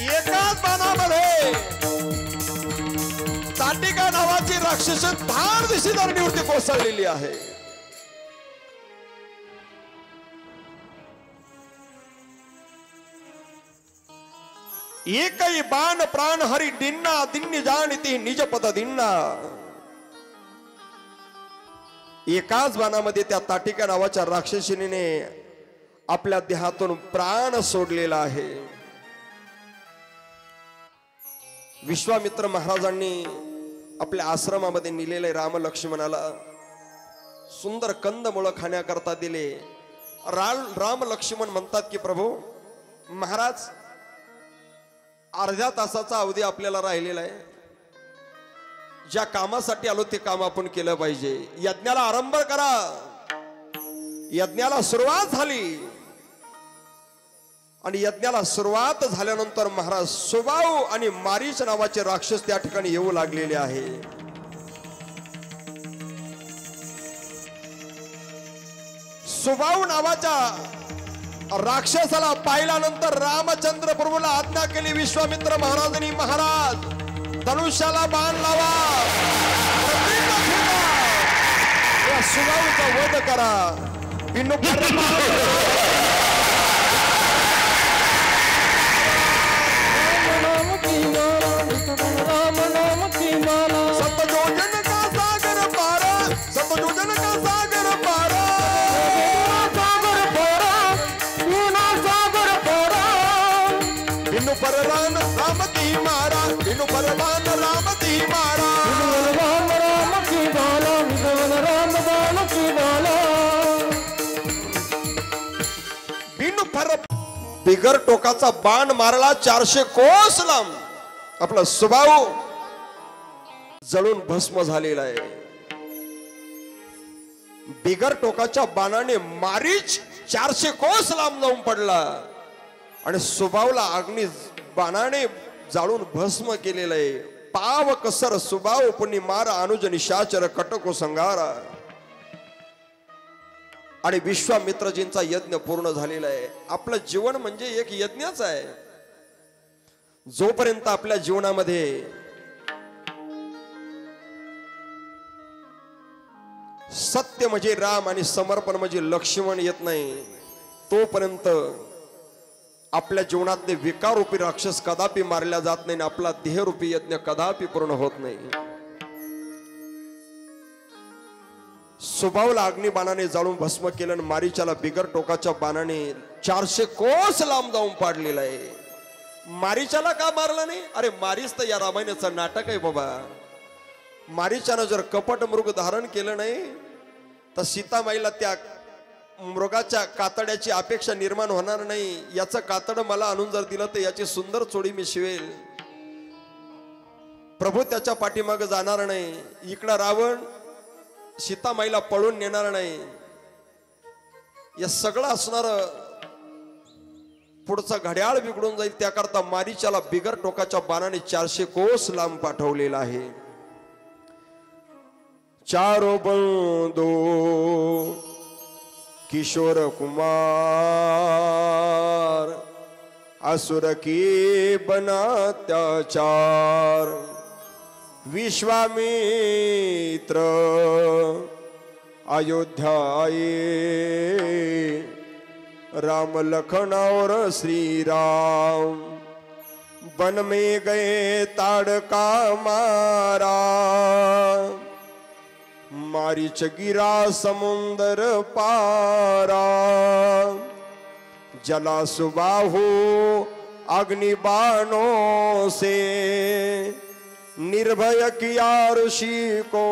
एकाच बाणामध्ये ताटिका नावाची राक्षस धार दिशी धरणीवरती कोसळलेली आहे. एकही बाण प्राण हरी दिन्ना, दिन्नी जाणती निज पद दिन्ना. एकाच बाणामध्ये त्या ताटिका नावाच्या राक्षसीने आपल्या देहातून प्राण सोडलेला आहे. विश्वामित्र महाराजांनी आपल्या आश्रमामध्ये नेलेले राम लक्ष्मणाला सुंदर कंदमुळं खाण्याकरता दिले. राम लक्ष्मण म्हणतात की प्रभू महाराज, अर्ध्या तासाचा अवधी आपल्याला राहिलेला आहे. ज्या कामासाठी आलो ते काम आपण केलं पाहिजे. यज्ञाला आरंभ करा. यज्ञाला सुरुवात झाली आणि यज्ञाला सुरुवात झाल्यानंतर महाराज सुबाऊ आणि मारीच नावाचे राक्षस त्या ठिकाणी येऊ लागलेले आहे. सुबाहू नावाच्या राक्षसाला पाहिल्यानंतर रामचंद्र प्रभूला आज्ञा केली, विश्वामित्र महाराजांनी, महाराज धनुष्याला बाण लावा, या सुबाहूचा वध करा. सतयोजन का सागर पारा, सतयोजन का सागर पारा, बिनु परवान राम की मारा, बिनु परवान राम की मारा, राम की माला, राम की माला. बिनु पर बिगर टोकाचा बाण मारला 400 कोस लांब. आपला सुबाहू जळून भस्म झालेला आहे. बिगर टोकाच्या बाणाने मारीच 400 कोस लांब जाऊन पडला आणि सुबाहूला अग्नी बाणाने जाळून भस्म केलेलं आहे. पाव कसर सुबाहू पुण्य मार अनुज निशाचर कटको संगारा. आणि विश्वामित्रजींचा यज्ञ पूर्ण झालेला आहे. आपलं जीवन म्हणजे एक यज्ञच आहे. जोपर्यंत आपल्या जीवनामध्ये सत्य म्हणजे राम आणि समर्पण म्हणजे लक्ष्मण येत नाही, तोपर्यंत आपल्या जीवनातले विकाररूपी राक्षस कदापि मारल्या जात नाही, आपला देहरूपी यज्ञ कदापि पूर्ण होत नाही. सुबाहूला अग्निबाणाने जाळून भस्म केलं आणि मारीचाला बिगर टोकाच्या बाणाने 400 कोस लांब जाऊन पाडलेला आहे. मारीचाला का मारला नाही? अरे मारीच तर या रामायणाचं नाटक आहे बाबा. मारीचानं जर कपट मृग धारण केलं नाही तर सीतामाईला त्या मृगाच्या कातड्याची अपेक्षा निर्माण होणार नाही. याचं कातड मला आणून जर दिलं तर याची सुंदर चोळी मी शिवेल. प्रभू त्याच्या पाठीमागे जाणार नाही. इकडं रावण सीतामाईला पळून नेणार नाही. या सगळं असणार पुढचा घड्याळ बिघडून जाईल. त्याकरता मारीचाला बिगर टोकाच्या बाणाने 400 कोस लांब पाठवलेला आहे. चारो बंदो किशोर कुमार असुर की बनात्याचार. विश्वामित्र अयोध्या आए, राम लखन और श्री राम वन में गए ताड़का मारा. मारीच गिरा समुंदर पारा, जला सुबाहु अग्निबाणों से, निर्भय किया ऋषि को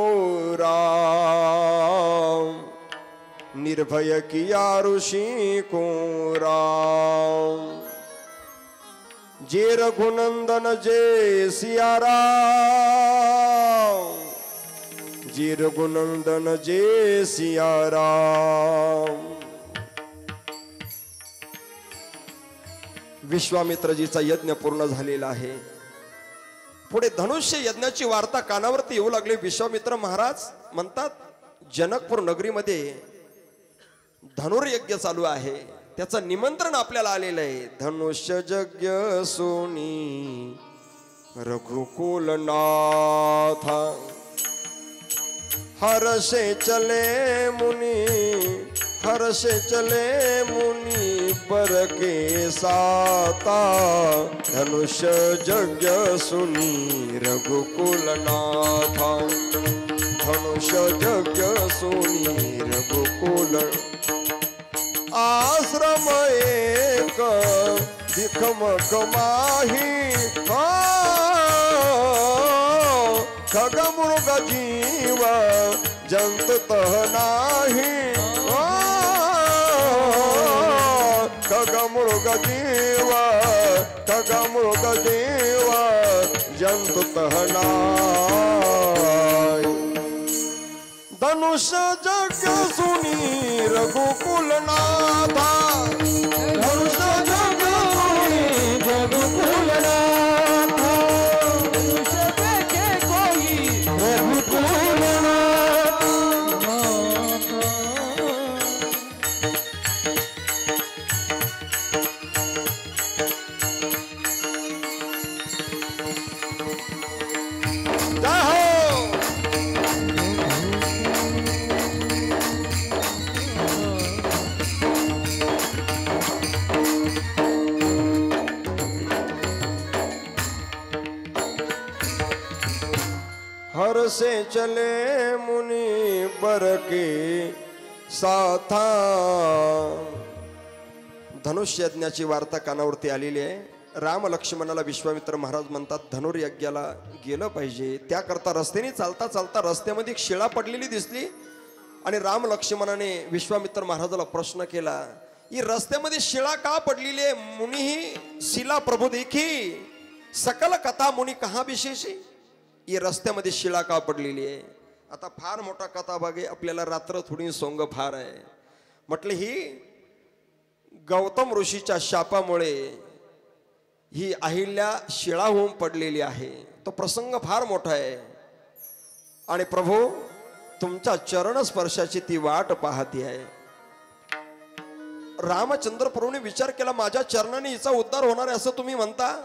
राम, निर्भय किया ऋषि को राम. जे रघुनंदन जे सिया राम, जे रघुनंदन जे सिया राम. विश्वामित्रजीचा यज्ञ पूर्ण झालेला आहे. पुढे धनुष्य यज्ञाची वार्ता कानावरती येऊ लागली. विश्वामित्र महाराज म्हणतात जनकपूर नगरीमध्ये धनुर्यज्ञ चालू आहे, त्याचं निमंत्रण आपल्याला आलेलं आहे. धनुष्य यज्ञ सोनी रघुकुल नाथा, हर्षे चले मुनि, हर्षे चले मुनि पर के साता. धनुष्य यज्ञ सुनी रघुकुल नाथा, धनुष्य यज्ञ सुनी रघुकुल. आश्रम एक दिखमक माही, खग मृग जीव जंतु तह नाही. खग मृग जीव, खग मृग जीव जंतु तह नाही. धनुष्य यज्ञ सुनी रघुकुल नाथा, धनुष्य यज्ञ सुनी रघुकुल नाथा. धनुष्य देखे कोई रघुकुल नाथा, से चले मुनि बर के साथा. धनुष्य यज्ञाची वार्ता कानावरती आलेली आहे. राम लक्ष्मणाला विश्वामित्र महाराज म्हणतात धनुर्यज्ञाला गेलं पाहिजे. त्याकरता रस्त्याने चालता चालता रस्त्यामध्ये एक शिळा पडलेली दिसली आणि राम लक्ष्मणाने विश्वामित्र महाराजाला प्रश्न केला, ही रस्त्यामध्ये शिळा का पडलेली आहे? मुनी ही शिला प्रभु देखी सकल कथा मुनी कहा विशेषी. ही रस्त्यामध्ये शिळा का पडलेली आहे? आता फार मोठा कथा भाग आहे, आपल्याला रात्र थोडी सोंग फार आहे. म्हटलं ही गौतम ऋषीच्या शापामुळे ही अहिल्या शिळा होऊन पडलेली आहे. तो प्रसंग फार मोठा आहे आणि प्रभू तुमच्या चरण स्पर्शाची ती वाट पाहती आहे. रामचंद्र प्रभूने विचार केला, माझ्या चरणाने हिचा उद्धार होणार आहे असं तुम्ही म्हणता,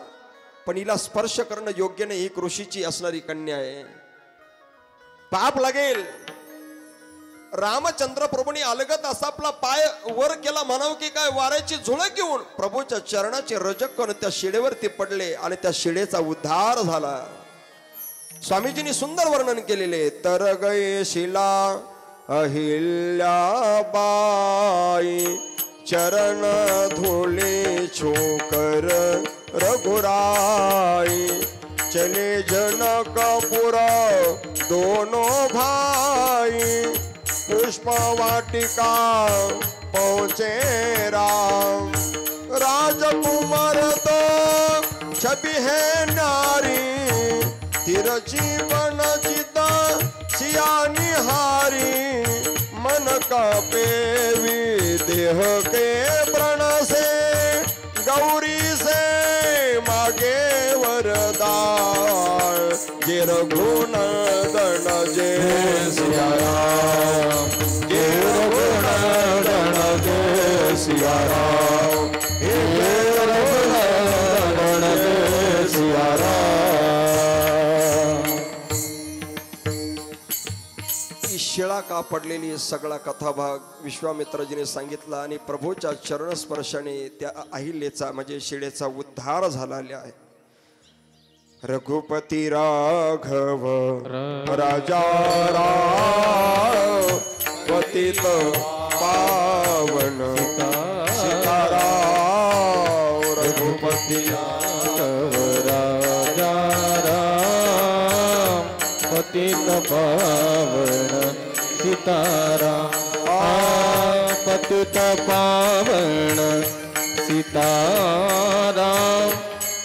पण हिला स्पर्श करणं योग्य नाही. एक ऋषीची असणारी कन्या आहे, पाप लागेल. रामचंद्र प्रभूंनी अलगत असा आपला पाय वर केला, म्हणावं की काय वाऱ्याची झुळक घेऊन प्रभूच्या चरणाचे रजक करून त्या शिडेवरती पडले आणि त्या शिडेचा उद्धार झाला. स्वामीजींनी सुंदर वर्णन केलेले. तर गये शिला अहिल्याबाई चरण धुले छोकर रघुराई. चले जनकपुर दोनों भाई पुष्प वाटिका पहुँचे राम. राजकुमार तो छवि है नारी तिरछी बन चिता सियानी हारी. मन का पेवी देह के प्रण से गौरी से मागे वरदान. जे रघुनंदन जय सिया राम, जे रघुनंदन जय सिया राम, हे रघुनंदन जय सिया राम. शिळा का पडलेली सगळा कथाभाग विश्वामित्रजीने सांगितला आणि प्रभूच्या चरण स्पर्शाने त्या अहिल्याचा म्हणजे शिळेचा उद्धार झालेला आहे. रघुपती राघव राजा राम पतित पावन सीताराम. रघुपती राघव राजा राम पतित पावन सीताराम. पतित पावन सीताराम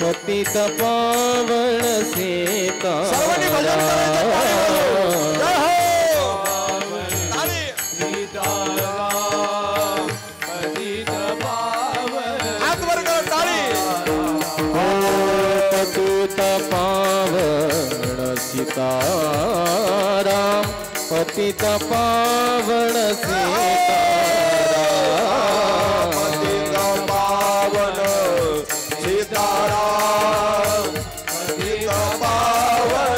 पतित पावन पतित पावन सीताराम पतित पावन सीताराम. पतित पावन सीताराम पतित पावन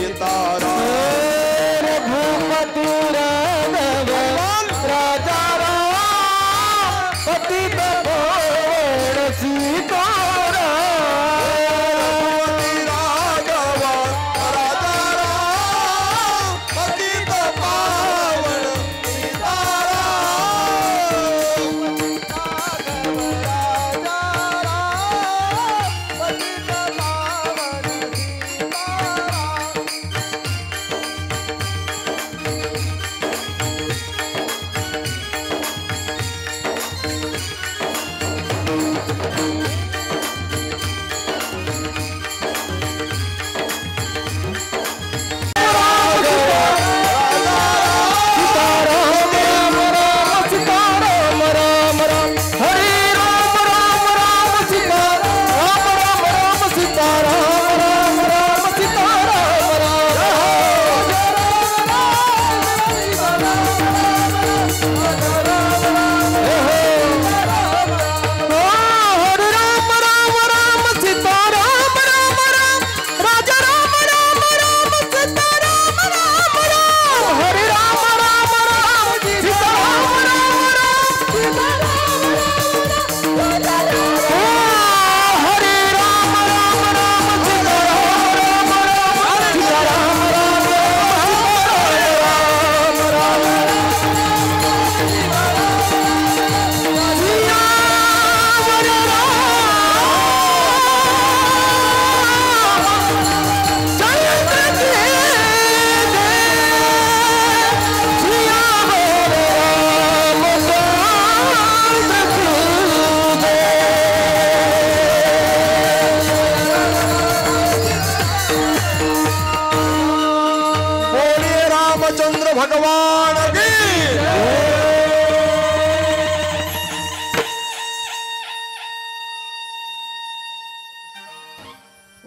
सीताराम. रघुपति राघव राजा राम पतित पावन सीताराम. राघव राजा राम पतित पावन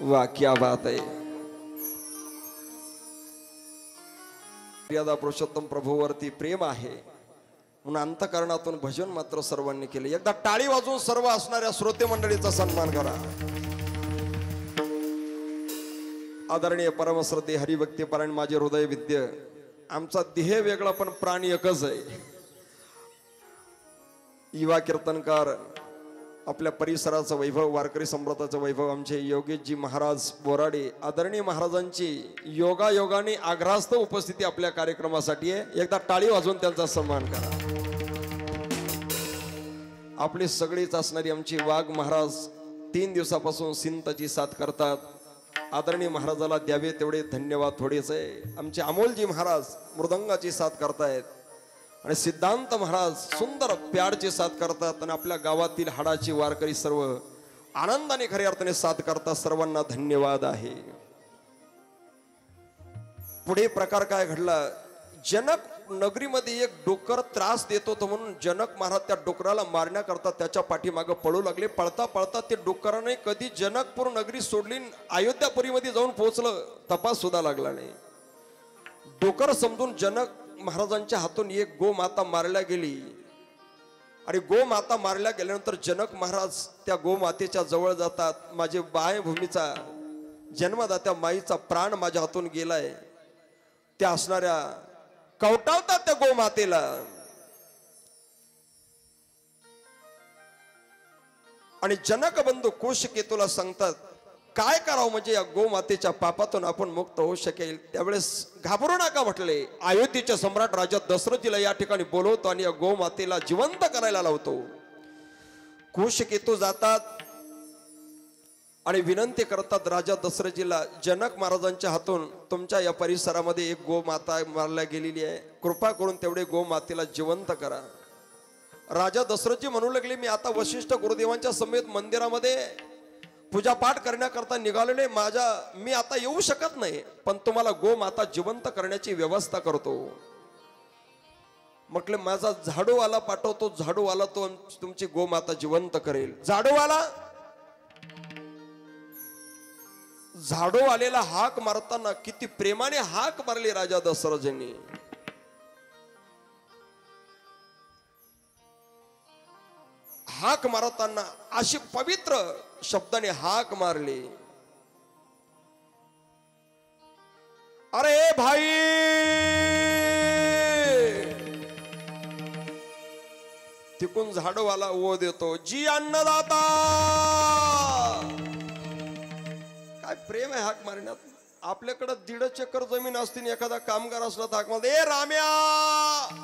वाह क्या बात आहे. मर्यादा पुरुषोत्तम प्रभूवरती प्रेम आहे म्हणून अंतकरणातून भजन मात्र सर्वांनी केले. एकदा टाळी वाजवून सर्व असणाऱ्या श्रोते मंडळीचा सन्मान करा. आदरणीय परमश्रद्धे हरिभक्ती पारायण माझे हृदय विद्य. आमचा देह वेगळा पण प्राण एकच आहे. युवा कीर्तनकार, आपल्या परिसराचं वैभव, वारकरी संप्रदायाचं वैभव आमचे योगेशजी महाराज बोराडे, आदरणीय महाराजांची योगायोगाने आग्रहास्तव उपस्थिती आपल्या कार्यक्रमासाठी आहे. एकदा टाळी वाजवून त्यांचा सन्मान करा. आपली सगळीच असणारी आमची वाघ महाराज 3 दिवसापासून सिंतची साथ करतात. आदरणीय महाराजाला द्यावे तेवढे धन्यवाद थोडेच आहे. आमचे अमोलजी महाराज मृदंगाची साथ करतायत आणि सिद्धांत महाराज सुंदर प्याडची साथ करतात आणि आपल्या गावातील हाडाची वारकरी सर्व आनंदाने खऱ्या अर्थाने साथ करतात. सर्वांना धन्यवाद आहे. पुढे प्रकार काय घडला, जनक नगरीमध्ये एक डोकर त्रास देत होतं म्हणून जनक महाराज त्या डोकराला मारण्याकरता त्याच्या पाठीमागे पळू लागले. पळता पळता ते डोकराने कधी जनकपूर नगरी सोडली, अयोध्यापुरीमध्ये जाऊन पोहोचलं, तपास सुद्धा लागला नाही. डोकर समजून जनक महाराजांच्या हातून एक गोमाता मारल्या गेली आणि गोमाता मारल्या गेल्यानंतर जनक महाराज त्या गोमातेच्या जवळ जातात. माझे मायभूमीचा जन्मदात्या माईचा प्राण माझ्या हातून गेलाय. त्या असणाऱ्या कवटावतात त्या गोमातेला आणि जनक बंधू कुशकेतूला सांगतात काय करावं म्हणजे या गोमातेच्या पापातून आपण मुक्त होऊ शकेल. त्यावेळेस घाबरू नका म्हटले. अयोध्येचे सम्राट राजा दशरथीला या ठिकाणी बोलवतो आणि या गोमातेला जिवंत करायला लावतो. कुशकेतू जातात आणि विनंती करतात राजा दशरथीला, जनक महाराजांच्या हातून तुमच्या या परिसरामध्ये एक गोमाता मारल्या गेलेली आहे, कृपा करून तेवढे गोमातेला जिवंत करा. राजा दशरथजी म्हणू लागले, मी आता वशिष्ठ गुरुदेवांच्या समेत मंदिरामध्ये पूजापाठ करण्याकरता निघालेले, मी आता येऊ शकत नाही, पण तुम्हाला गोमाता जिवंत करण्याची व्यवस्था करतो. म्हटले माझा झाडूवाला पाठवतो, झाडूवाला तो तुमची गोमाता जिवंत करेल. झाडूवालेला हाक मारताना किती प्रेमाने हाक मारली राजा दशरथजींनी. हाक मारताना अशी पवित्र शब्दाने हाक मारली, अरे भाई. तिकून झाडूवाला ओ देतो, जी अन्नदाता. काय प्रेम आहे हाक मारण्यात. आपल्याकडे 1.5 एकर जमीन असतील, एखादा कामगार असला तर हाक मारतो, ए राम्या.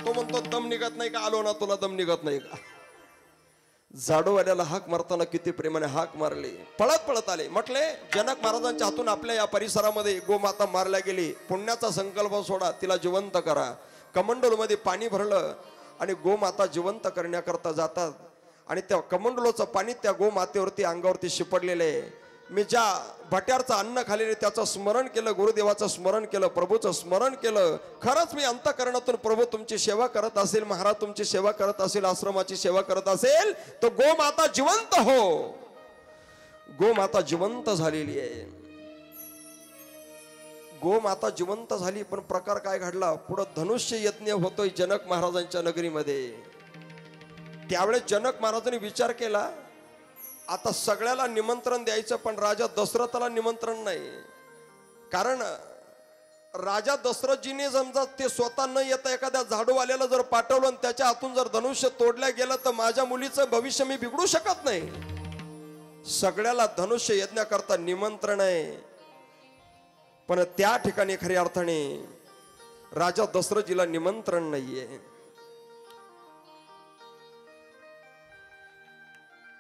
तो म्हणतो दम निघत नाही का, आलो ना तुला दम निघत नाही का. झाडूवाल्याला हाक मारताना किती प्रेमाने हाक मारली. पळत पळत आले. म्हटले जनक महाराजांच्या हातून आपल्या या परिसरामध्ये गोमाता मारल्या गेली, पुण्याचा संकल्प सोडा, तिला जिवंत करा. कमंडलू मध्ये पाणी भरलं आणि गोमाता जिवंत करण्याकरता जातात आणि त्या कमंडलोचं पाणी त्या गोमातेवरती अंगावरती शिपडलेलं आहे. मी ज्या भट्यारचं अन्न खाल्लेले त्याचं स्मरण केलं, गुरुदेवाचं स्मरण केलं, प्रभूचं स्मरण केलं. खरंच मी अंतःकरणातून प्रभू तुमची सेवा करत असेल, महाराज तुमची सेवा करत असेल, आश्रमाची सेवा करत असेल, तो गोमाता जिवंत हो. गोमाता जिवंत झालेली आहे. गोमाता जिवंत झाली, पण प्रकार काय घडला, पुढे धनुष्य यज्ञ होतोय जनक महाराजांच्या नगरीमध्ये. त्यावेळेस जनक महाराजांनी विचार केला, आता सगळ्याला निमंत्रण द्यायचं पण राजा दशरथाला निमंत्रण नाही. कारण राजा दशरथजीने समजा ते स्वतः न येता एखाद्या झाडूवाल्याला जर पाठवलं आणि त्याच्या हातून जर धनुष्य तोडल्या गेलं तर माझ्या मुलीचं भविष्य मी बिघडू शकत नाही. सगळ्याला धनुष्य यज्ञाकरता निमंत्रण आहे, पण त्या ठिकाणी खऱ्या अर्थाने राजा दशरथजीला निमंत्रण नाहीये.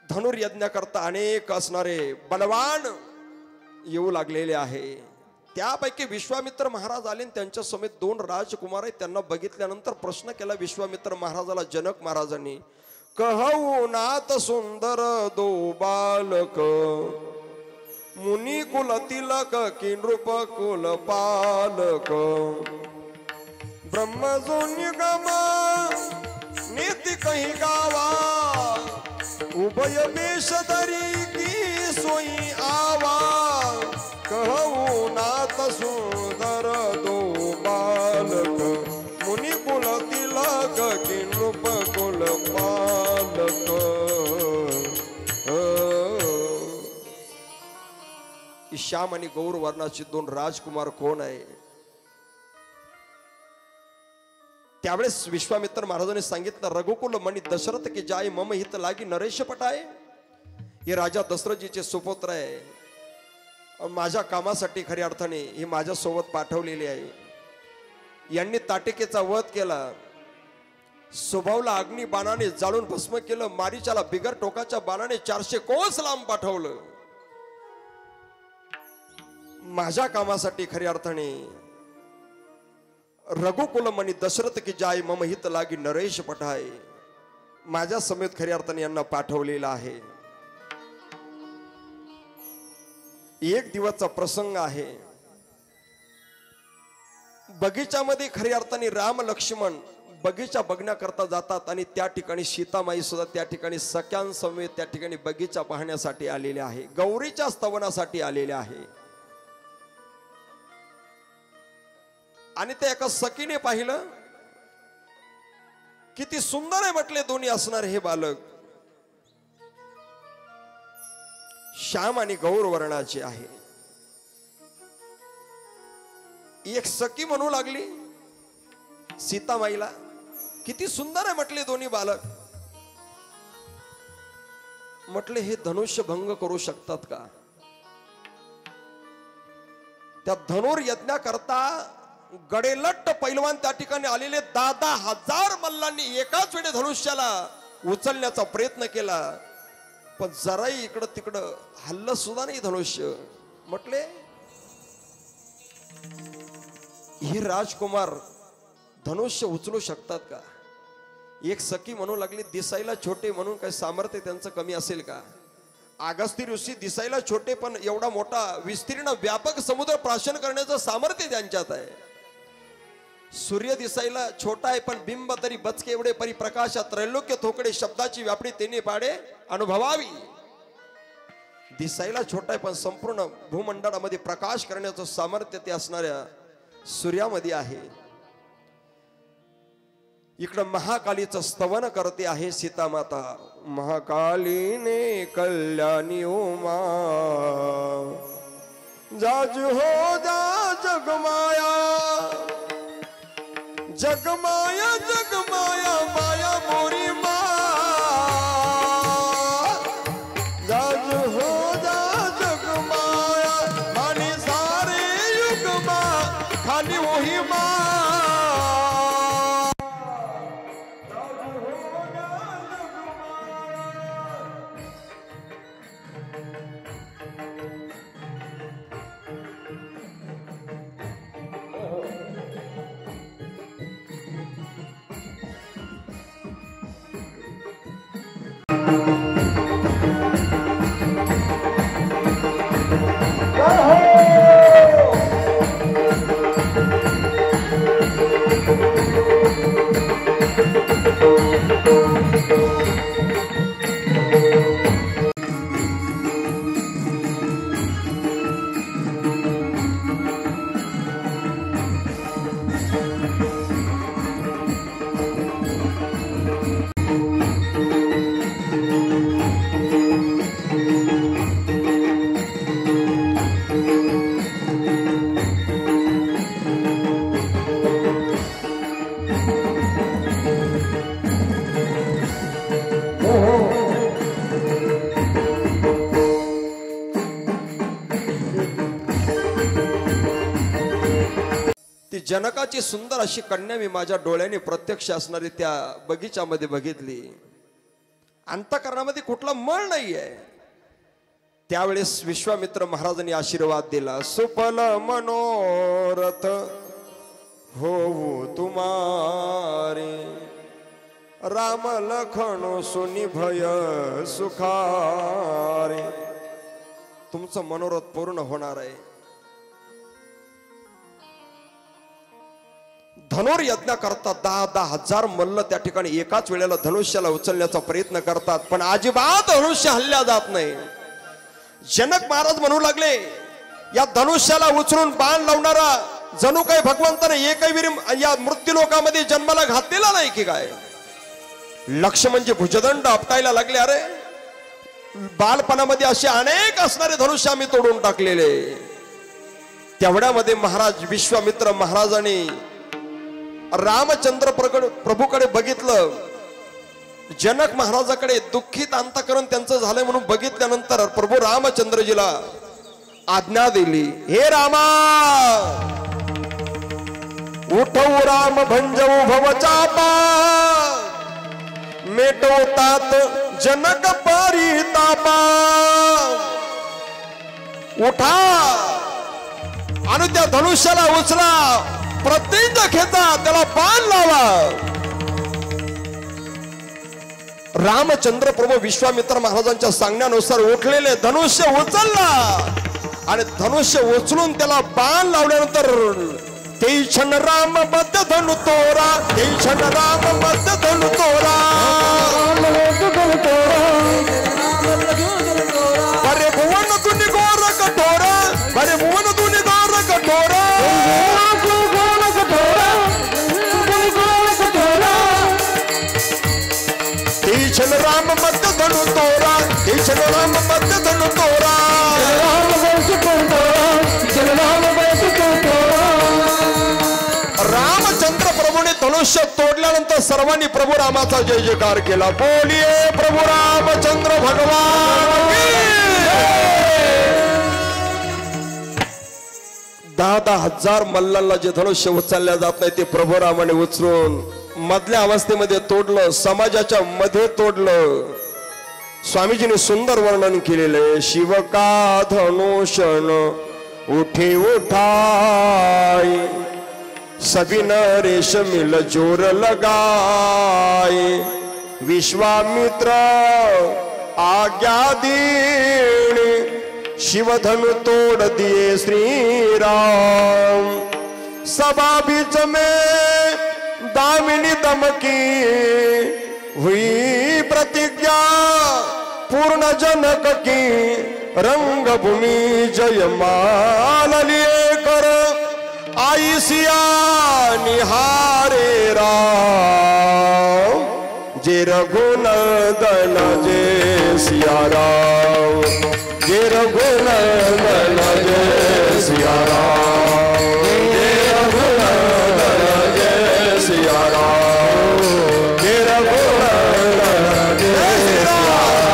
धनुर्यज्ञ करता अनेक असणारे बलवान येऊ लागलेले आहे. त्यापैकी विश्वामित्र महाराज आले, त्यांच्या समेत 2 राजकुमार आहेत. त्यांना बघितल्यानंतर प्रश्न केला विश्वामित्र महाराजाला जनक महाराजांनी, कहू नाथ सुंदर 2 बालक, मुनी कुल तिलक की नृप कुल पालक, ब्रह्मजोन्य गम नीति कही गावा, उभय बेशदरी की सोई आवा कहू नाथ सुंदर दो बालक मुनि कुल तिलक की नृप कुल पालक। श्याम आणि गौर वर्णाचे दोन राजकुमार कोण आहे? त्यावेळेस विश्वामित्र महाराजांनी सांगितलं, रघुकुल मणी दशरथ की जाय मम हित लागी नरेश पटाय। हे राजा दशरथजीचे सुपुत्र आहे, माझ्या कामासाठी खऱ्या अर्थाने हे माझ्या सोबत पाठवलेले आहे। यांनी ताटिकेचा वध केला, स्वभावला अग्नी बाणाने जाळून भस्म केलं, मारीचाला बिगर टोकाच्या बाणाने 400 कोस लांब पाठवलं। माझ्या कामासाठी खऱ्या अर्थाने रघुकुल मनी दशरथ की जाय मम हित लागी नरेश पठाय, माझ्या समेत खऱ्या अर्थाने यांना पाठवलेला आहे। एक दिवसचा प्रसंग आहे। बगीच्यामध्ये खऱ्या अर्थाने राम लक्ष्मण बगीचा बघण्याकरता जातात आणि त्या ठिकाणी सीतामाई सुद्धा त्या ठिकाणी सख्यांसमेत त्या ठिकाणी बगीचा पाहण्यासाठी आलेले आहे, गौरीच्या स्तवनासाठी आलेले आहे। आणि ते एका सखीने पाहिलं, किती सुंदर आहे म्हटले दोन्ही असणार हे बालक, श्याम आणि गौर वर्णाचे आहे। एक सखी म्हणू लागली सीतामाईला, किती सुंदर आहे म्हटले दोन्ही बालक। म्हटले हे धनुष्य भंग करू शकतात का? त्या धनुर्यज्ञा करता गडेलट्ट पैलवान त्या ठिकाणी आलेले 10,000 मल्लांनी एकाच वेळी धनुष्याला उचलण्याचा प्रयत्न केला, पण जराही इकडं तिकडं हल्लं सुद्धा नाही धनुष्य। म्हटले हे राजकुमार धनुष्य उचलू शकतात का? एक सखी म्हणू लागली, दिसायला छोटे म्हणून काही सामर्थ्य त्यांचं कमी असेल का? अगस्ती ऋषी दिसायला छोटे पण एवढा मोठा विस्तीर्ण व्यापक समुद्र प्राशन करण्याचं सामर्थ्य त्यांच्यात आहे। सूर्य दिसायला छोटा आहे पण बिंब तरी बचके एवढे परिप्रकाशात त्रैलोक्य थोकडे शब्दाची व्यापणी तेने पाडे अनुभवावी। दिसायला छोटा आहे पण संपूर्ण भूमंडळामध्ये प्रकाश करण्याचं सामर्थ्य ते असणाऱ्या सूर्यामध्ये आहे। इकडं महाकालीचं स्तवन करते आहे सीता माता, महाकालीने कल्याणी उमा जाज हो जा जगमाया जगमाया जगमाया माया मोरी मा जाज हो जा जगमाया माने सारे युग मा खाली वही मा। जनकाची सुंदर अशी कन्या मी माझ्या डोळ्याने प्रत्यक्ष असणारी त्या बगीच्यामध्ये बघितली। अंतःकरणामध्ये कुठला मळ नाहीये। त्यावेळेस विश्वामित्र महाराजांनी आशीर्वाद दिला, सुफल मनोरथ होऊ तुम्हारे राम लखन सुनी भय सुखारे। तुमचं मनोरथ पूर्ण होणार आहे। धनुर्यज्ञ करतात. 10,000 हजार मल्ल त्या ठिकाणी एकाच वेळेला धनुष्याला उचलण्याचा प्रयत्न करतात, पण अजिबात धनुष्य हल्ल्या जात नाही. जनक महाराज म्हणू लागले, या धनुष्याला उचलून बाण लावणारा जणू काही भगवंताने एकही वीर या मृत्यू लोकामध्ये जन्माला घातलेला नाही की काय. लक्ष म्हणजे भुजदंड आपटायला लागले. अरे बालपणामध्ये असे अनेक असणारे धनुष्य आम्ही तोडून टाकलेले. तेवढ्यामध्ये महाराज विश्वामित्र महाराजांनी रामचंद्र प्रभूकडे बघितलं. जनक महाराजाकडे दुःखित अंतःकरण त्यांचं झालंय म्हणून बघितल्यानंतर प्रभू रामचंद्रजीला आज्ञा दिली, हे रामा उठव राम भंजव भवचापा मेटवतात जनक परितापा. उठा आणि त्या धनुष्याला उचला, प्रत्येक खेचा, त्याला बाण लावा. रामचंद्र प्रभू विश्वामित्र महाराजांच्या सांगण्यानुसार उठलेले धनुष्य उचलला आणि धनुष्य उचलून त्याला बाण लावल्यानंतर ते क्षण राम बद्ध धनु तोरा, ते क्षण राम बद्ध धनु तोरा. बरे भुवन तुनी गोर कठोरा, बरे भुवन तुनी गोर कठोरा. तीक्षण राम मध्य धनु तोरा, तीक्षण राम मध्य धनु तोरा. रामचंद्र प्रभूने धनुष्य तोडल्यानंतर सर्वांनी प्रभू रामाचा जय जयकार केला. बोलिये प्रभू रामचंद्र भगवान की. 10,000 हजार मल्लांना जे धनुष्य उचलल्या जात नाही ते प्रभू रामाने उचलून मधल्या अवस्थेमध्ये तोडलं, समाजाच्या मध्ये तोडलं. स्वामीजीने सुंदर वर्णन केलेले. शिव का धनुषण उठे उठाई, सभी नरेश मिल जोर लगाए. विश्वामित्र आज्ञा दीने, शिवधनु तोड़ दिए श्री राम. सभा बीच में दामिनी दमकी, हुई प्रतिज्ञा पूर्ण जनक की. रंगभूमि जयमाल लिए कर आई सिया निहारे राम. जे रघुनंदन जय सिया राम, जे रघुनंदन जय सिया राम, जे रघुनंदन जय सिया राम, जे रघुनंदन जय सिया राम.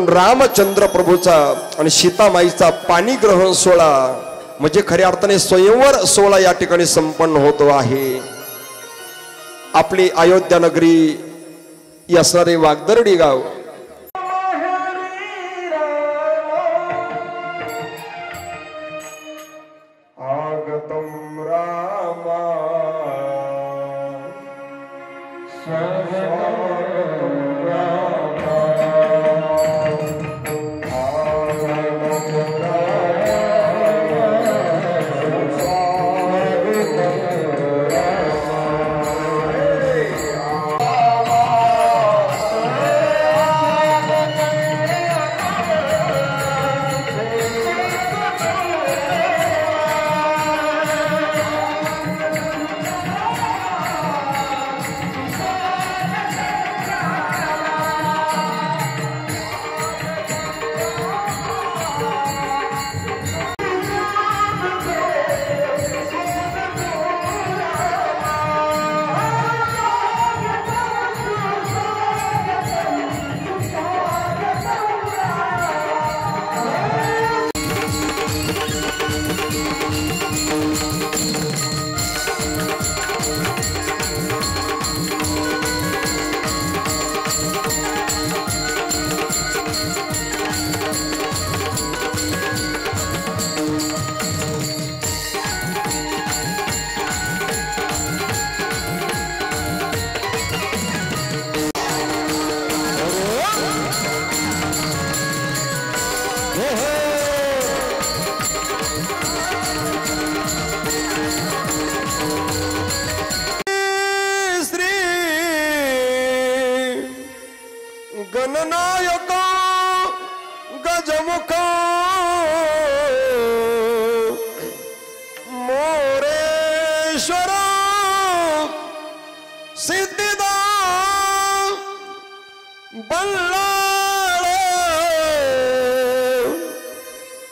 रामचंद्र प्रभूचा आणि सीतामाईचा पाणी ग्रहण सोहळा म्हणजे खऱ्या अर्थाने स्वयंवर सोहळा या ठिकाणी संपन्न होतो आहे. आपली अयोध्या नगरी असणारे वागदरडी गाव आगतम रामा गणनायक गजमुख मोरेश्वर सिद्धिदा बल्लाळ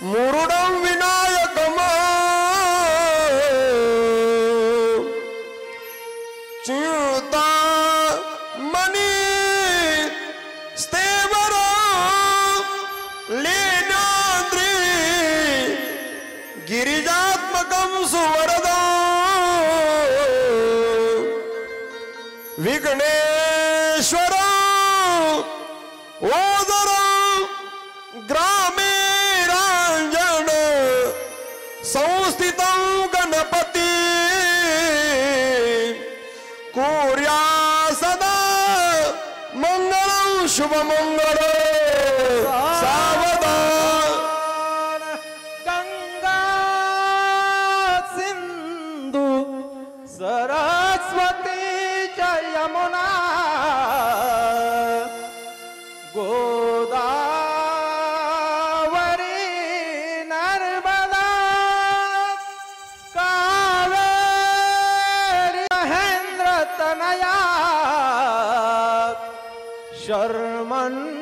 मुरुडं विनायकम चिंता मनी स्तेवर लेनाद्री गिरिजात्मकं सुवरदा विघ्नेश्वर ओदर ग्रामे रांजन संस्थितं गणपती कुर्या सदा मंगलं शुभमंगल सावधान गंगा सिंधु सरस्वती च यमुना गोदावरी नर्मदा कावेरी महेंद्र तनया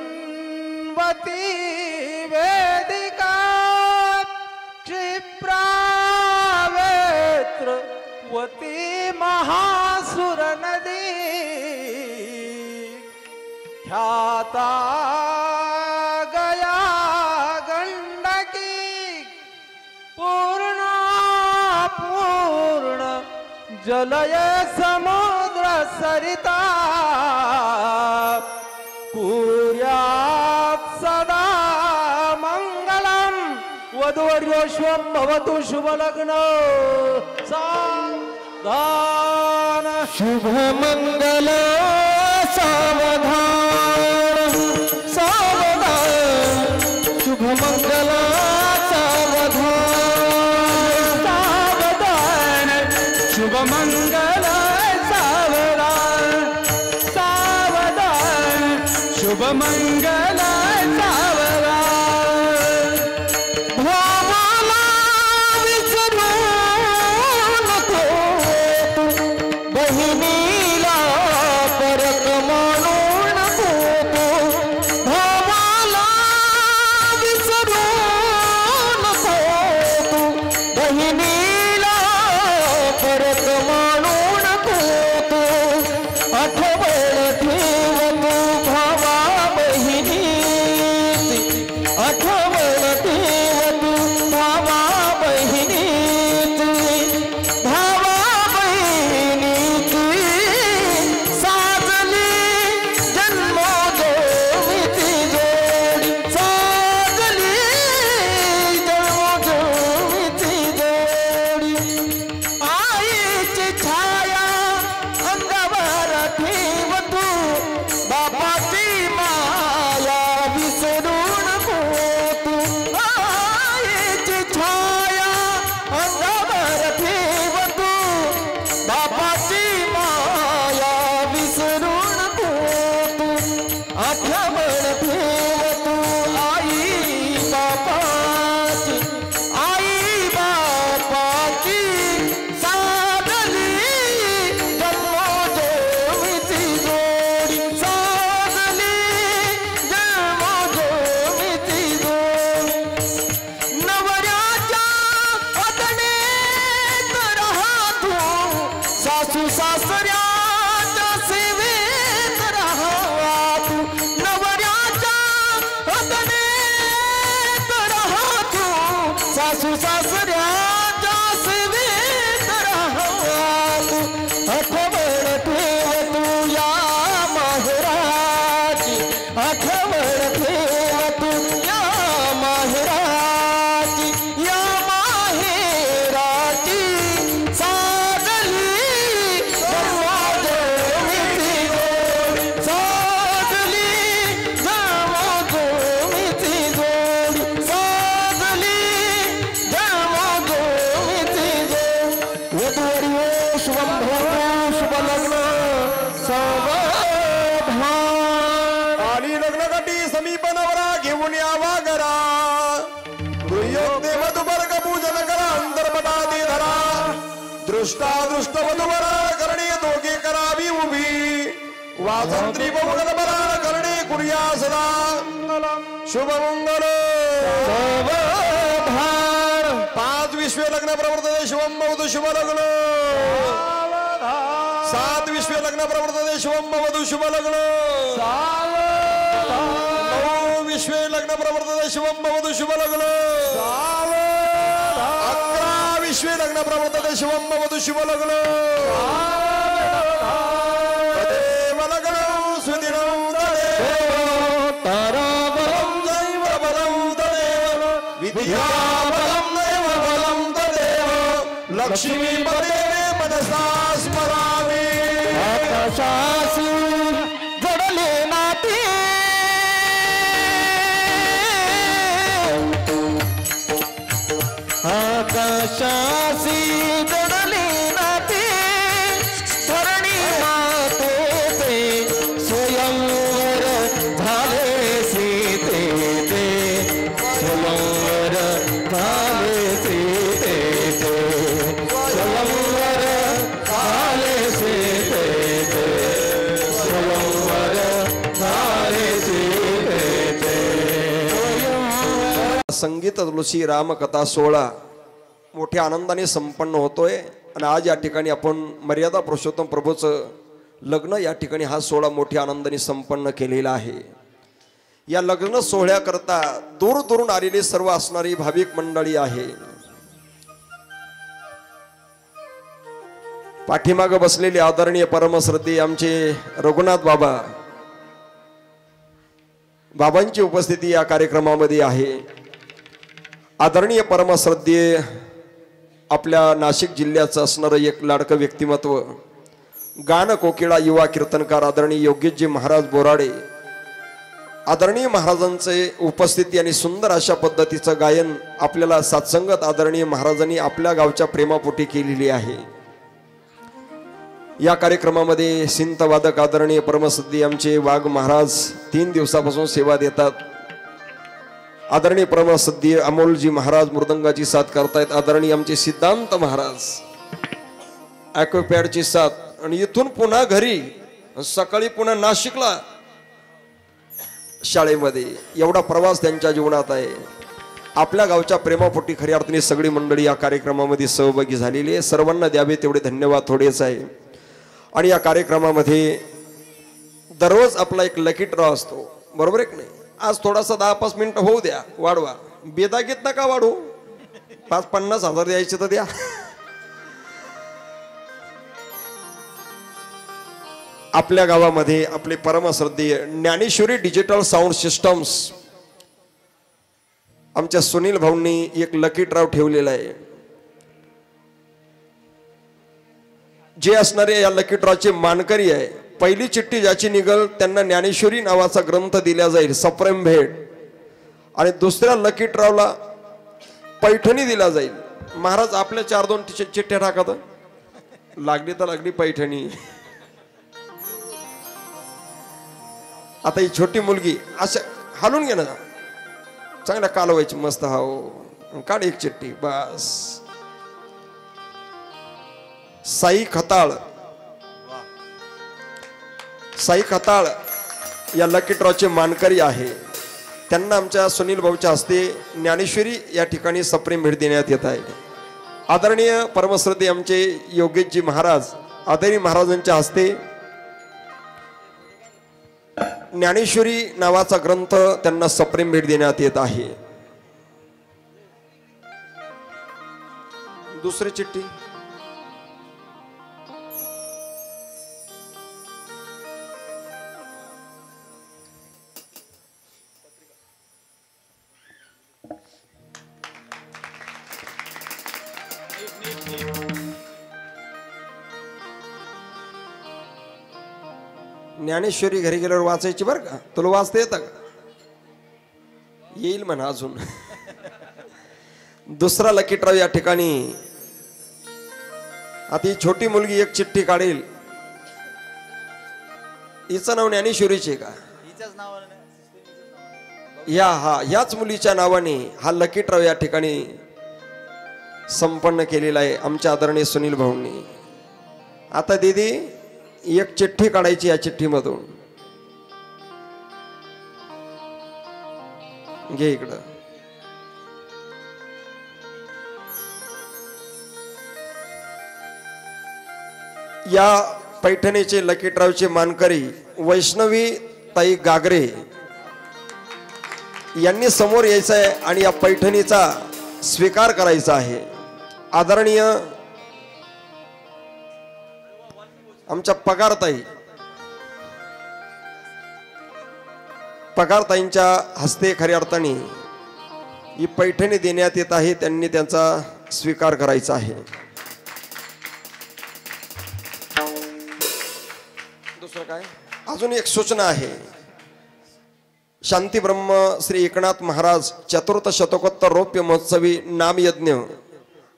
शर्मन्वती वेदिका क्षिप्रावेत्रवती महासुर नदी ख्याता गया गंडकी पूर्ण पूर्ण जलय समुद्र सरिता कुर्यात् सदा मंगलम वधूवर्योश्वं भवतु शुभ लग्न सावधान शुभ मंगल सावधान सावधान शुभ मंगल सावधान सावधान शुभ मंगल सावधान सावधान शुभ मंगल सावधान भावाला विसरू नको बहिणीला परत म्हणू नको भावाला विसरू नको बहिणीला परत म्हणू नको आठवण ठेव तू भावा बहिणीची आठवण ठेव तू भावा बहिणीची भावा बहिणीची साजली जन्मोजोमीची जोडी साजली जन्मोजोमीची जोडी आईची छाया अंगावर ठेव तू बापाची माया विसरू नको तू आईची छाया अंगावर ठेव तू बापाची माया विसरू नको तू आठवण ठेव तू आई बापाची साधली जन्मोजोमीची जोडी साधली जन्मोजोमीची जोडी नवऱ्याच्या अदनेत रहा तू सासू सासऱ्याच्या सेवेत रहावा तू नवऱ्याच्या अदनेत रहा तू सासू सासऱ्याच्या सेवेत रहावा तू आठवण ठेव तू या माहेराची आठवण ठेव तू या माहेराची साजली जन्मोजोमीची जोडी साजली जन्मोजोमीची जोडी साजली जन्मोजोमीची जोडी वधूवर्यो शुभं भवतु शुभ लग्न सावधान आणि समीप नवरा घेऊन यावा घरा दुर्योक्ते मधुवर्ग पूजन करा अंतर्मनादी धरा दृष्टा दृष्ट मधुवरा करणे दोघे करावी उभी वासंत्री बहुगण बरा करणे कुर्या सदा शुभमंगल पाच विश्वे लग्न प्रवर्तते शुभम वधू शुभ लग्न 7 विश्वे लग्न प्रवर्तते शुभम वधू शुभ लग्न 9 विश्वे लग्न प्रवर्तते शुभम वधू शुभ लग्न 11 विश्वे लग्न प्रवर्तते शुभम वधू शुभ लग्न तदेव लग्नं सुदिनं तदेव ताराबलं दैव बलं तदेव विद्याबलं दैव बलं तदेव लक्ष्मीपदे मनसा स्मरामि आकाशासी जडले नाते आकाशासी जडले नाते धरणी मातेचे स्वयंवर झाले सीते ते स्वयंवर झाले सीते ते स्वयंवर झाले सीते ते स्वयंवर झाले सीते ते संगीत तुलसी रामकथा सोहळा मोठ्या आनंदाने संपन्न होतोय आणि आज या ठिकाणी आपण मर्यादा पुरुषोत्तम प्रभूचं लग्न या ठिकाणी हा सोहळा मोठ्या आनंदाने संपन्न केलेला आहे। या लग्न सोहळ्याकरता दूर दूरून आलेली सर्व असणारी भाविक मंडळी आहे। पाठीमागे बसलेले आदरणीय परमश्रद्धेय आमचे रघुनाथ बाबांची उपस्थिती या कार्यक्रमामध्ये आहे। आदरणीय परमश्रद्धेय आपल्या नाशिक जिल्ह्याचं असणारं एक लाडकं व्यक्तिमत्व गान कोकिळा युवा कीर्तनकार आदरणीय योगेशजी महाराज बोराडे आदरणीय महाराजांचे उपस्थिती आणि सुंदर अशा पद्धतीचं गायन आपल्याला सत्संगत आदरणीय महाराजांनी आपल्या गावच्या प्रेमापोटी केलेली आहे। या कार्यक्रमामध्ये सिंतवादक आदरणीय परमसिद्धी आमचे वाघ महाराज 3 दिवसापासून सेवा देतात। आदरणीय परमसिद्धी अमोलजी महाराज मृदंगाची साथ करतायत। आदरणीय आमचे सिद्धांत महाराज ॲक्वापॅडची साथ आणि इथून पुन्हा घरी सकाळी पुन्हा नाशिकला शाळेमध्ये एवढा प्रवास त्यांच्या जीवनात आहे। आपल्या गावच्या प्रेमापोटी खऱ्या अर्थाने सगळी मंडळी या कार्यक्रमामध्ये सहभागी झालेली आहे। सर्वांना द्यावे तेवढे धन्यवाद थोडेच आहे। आणि या कार्यक्रमामध्ये दररोज आपला एक लकी ड्रॉ असतो, बरोबर आहे की नाही? आज थोडासा 10-5 मिनिटं होऊ द्या, वाढवा, बेदागीत नका वाढू, 5-50 हजार द्यायचे तर द्या। आपल्या गावामध्ये आपले परमश्रद्धेय ज्ञानेश्वरी डिजिटल साऊंड सिस्टम्स आमच्या सुनील भाऊंनी एक लकी ड्रॉ ठेवलेला आहे। जे असणारे या लकी ड्रॉचे मानकरी आहे, पहिली चिठ्ठी ज्याची निघल त्यांना ज्ञानेश्वरी नावाचा ग्रंथ दिला जाईल सप्रेम भेट, आणि दुसऱ्या लकी ड्रॉला पैठणी दिला जाईल। महाराज आपल्या 4-2 चिठ्ठ्या टाकत, लागली तर लागली पैठणी। आता ही छोटी मुलगी असं हालून घे ना, चांगल्या कालवायची मस्त, हाव काढ एक चिठ्ठी बस। साई खताळ या लकी ड्रॉचे मानकरी आहे। त्यांना आमच्या सुनील भाऊच्या हस्ते ज्ञानेश्वरी या ठिकाणी सप्रेम भेट देण्यात येत आहे। आदरणीय परमश्रद्धेय आमचे योगेशजी महाराज आदरणीय महाराजांच्या हस्ते ज्ञानेश्वरी नावाचा ग्रंथ त्यांना सप्रेम भेट देण्यात येत आहे। दुसरी चिठ्ठी ज्ञानेश्वरी घरी गेल्यावर वाचायची बरं का, तुला वाचता येतं का? येईल म्हणा अजून। दुसरा लकी ड्रॉ या ठिकाणी आता ही छोटी मुलगी एक चिठ्ठी काढेल, हिचं नाव ज्ञानेश्वरीचे का? ह्याच मुलीच्या नावाने हा लकी ड्रॉ या ठिकाणी संपन्न केलेला आहे आमच्या आदरणीय सुनील भाऊंनी. आता दीदी एक चिठ्ठी काढायची या चिठ्ठीमधून. घे इकडं. या पैठणीचे लकी ड्रॉचे मानकरी वैष्णवी ताई गागरे यांनी समोर यायचं आहे आणि या पैठणीचा स्वीकार करायचा आहे. आदरणीय आमच्या पगारताईंच्या हस्ते खऱ्या अर्थाने ही पैठणी देण्यात येत आहे. त्यांनी त्यांचा स्वीकार करायचा आहे. दुसरं काय अजून एक सूचना आहे. शांती ब्रह्म श्री एकनाथ महाराज चतुर्थ शतकोत्तर रौप्य महोत्सवी नामयज्ञ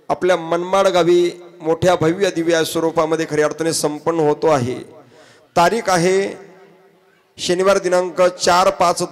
आपल्या मनमाड गावी मोठ्या भव्य दिव्य स्वरूपामध्ये खऱ्या अर्थाने संपन्न होतो आहे. तारीख आहे शनिवार दिनांक 4/5/2023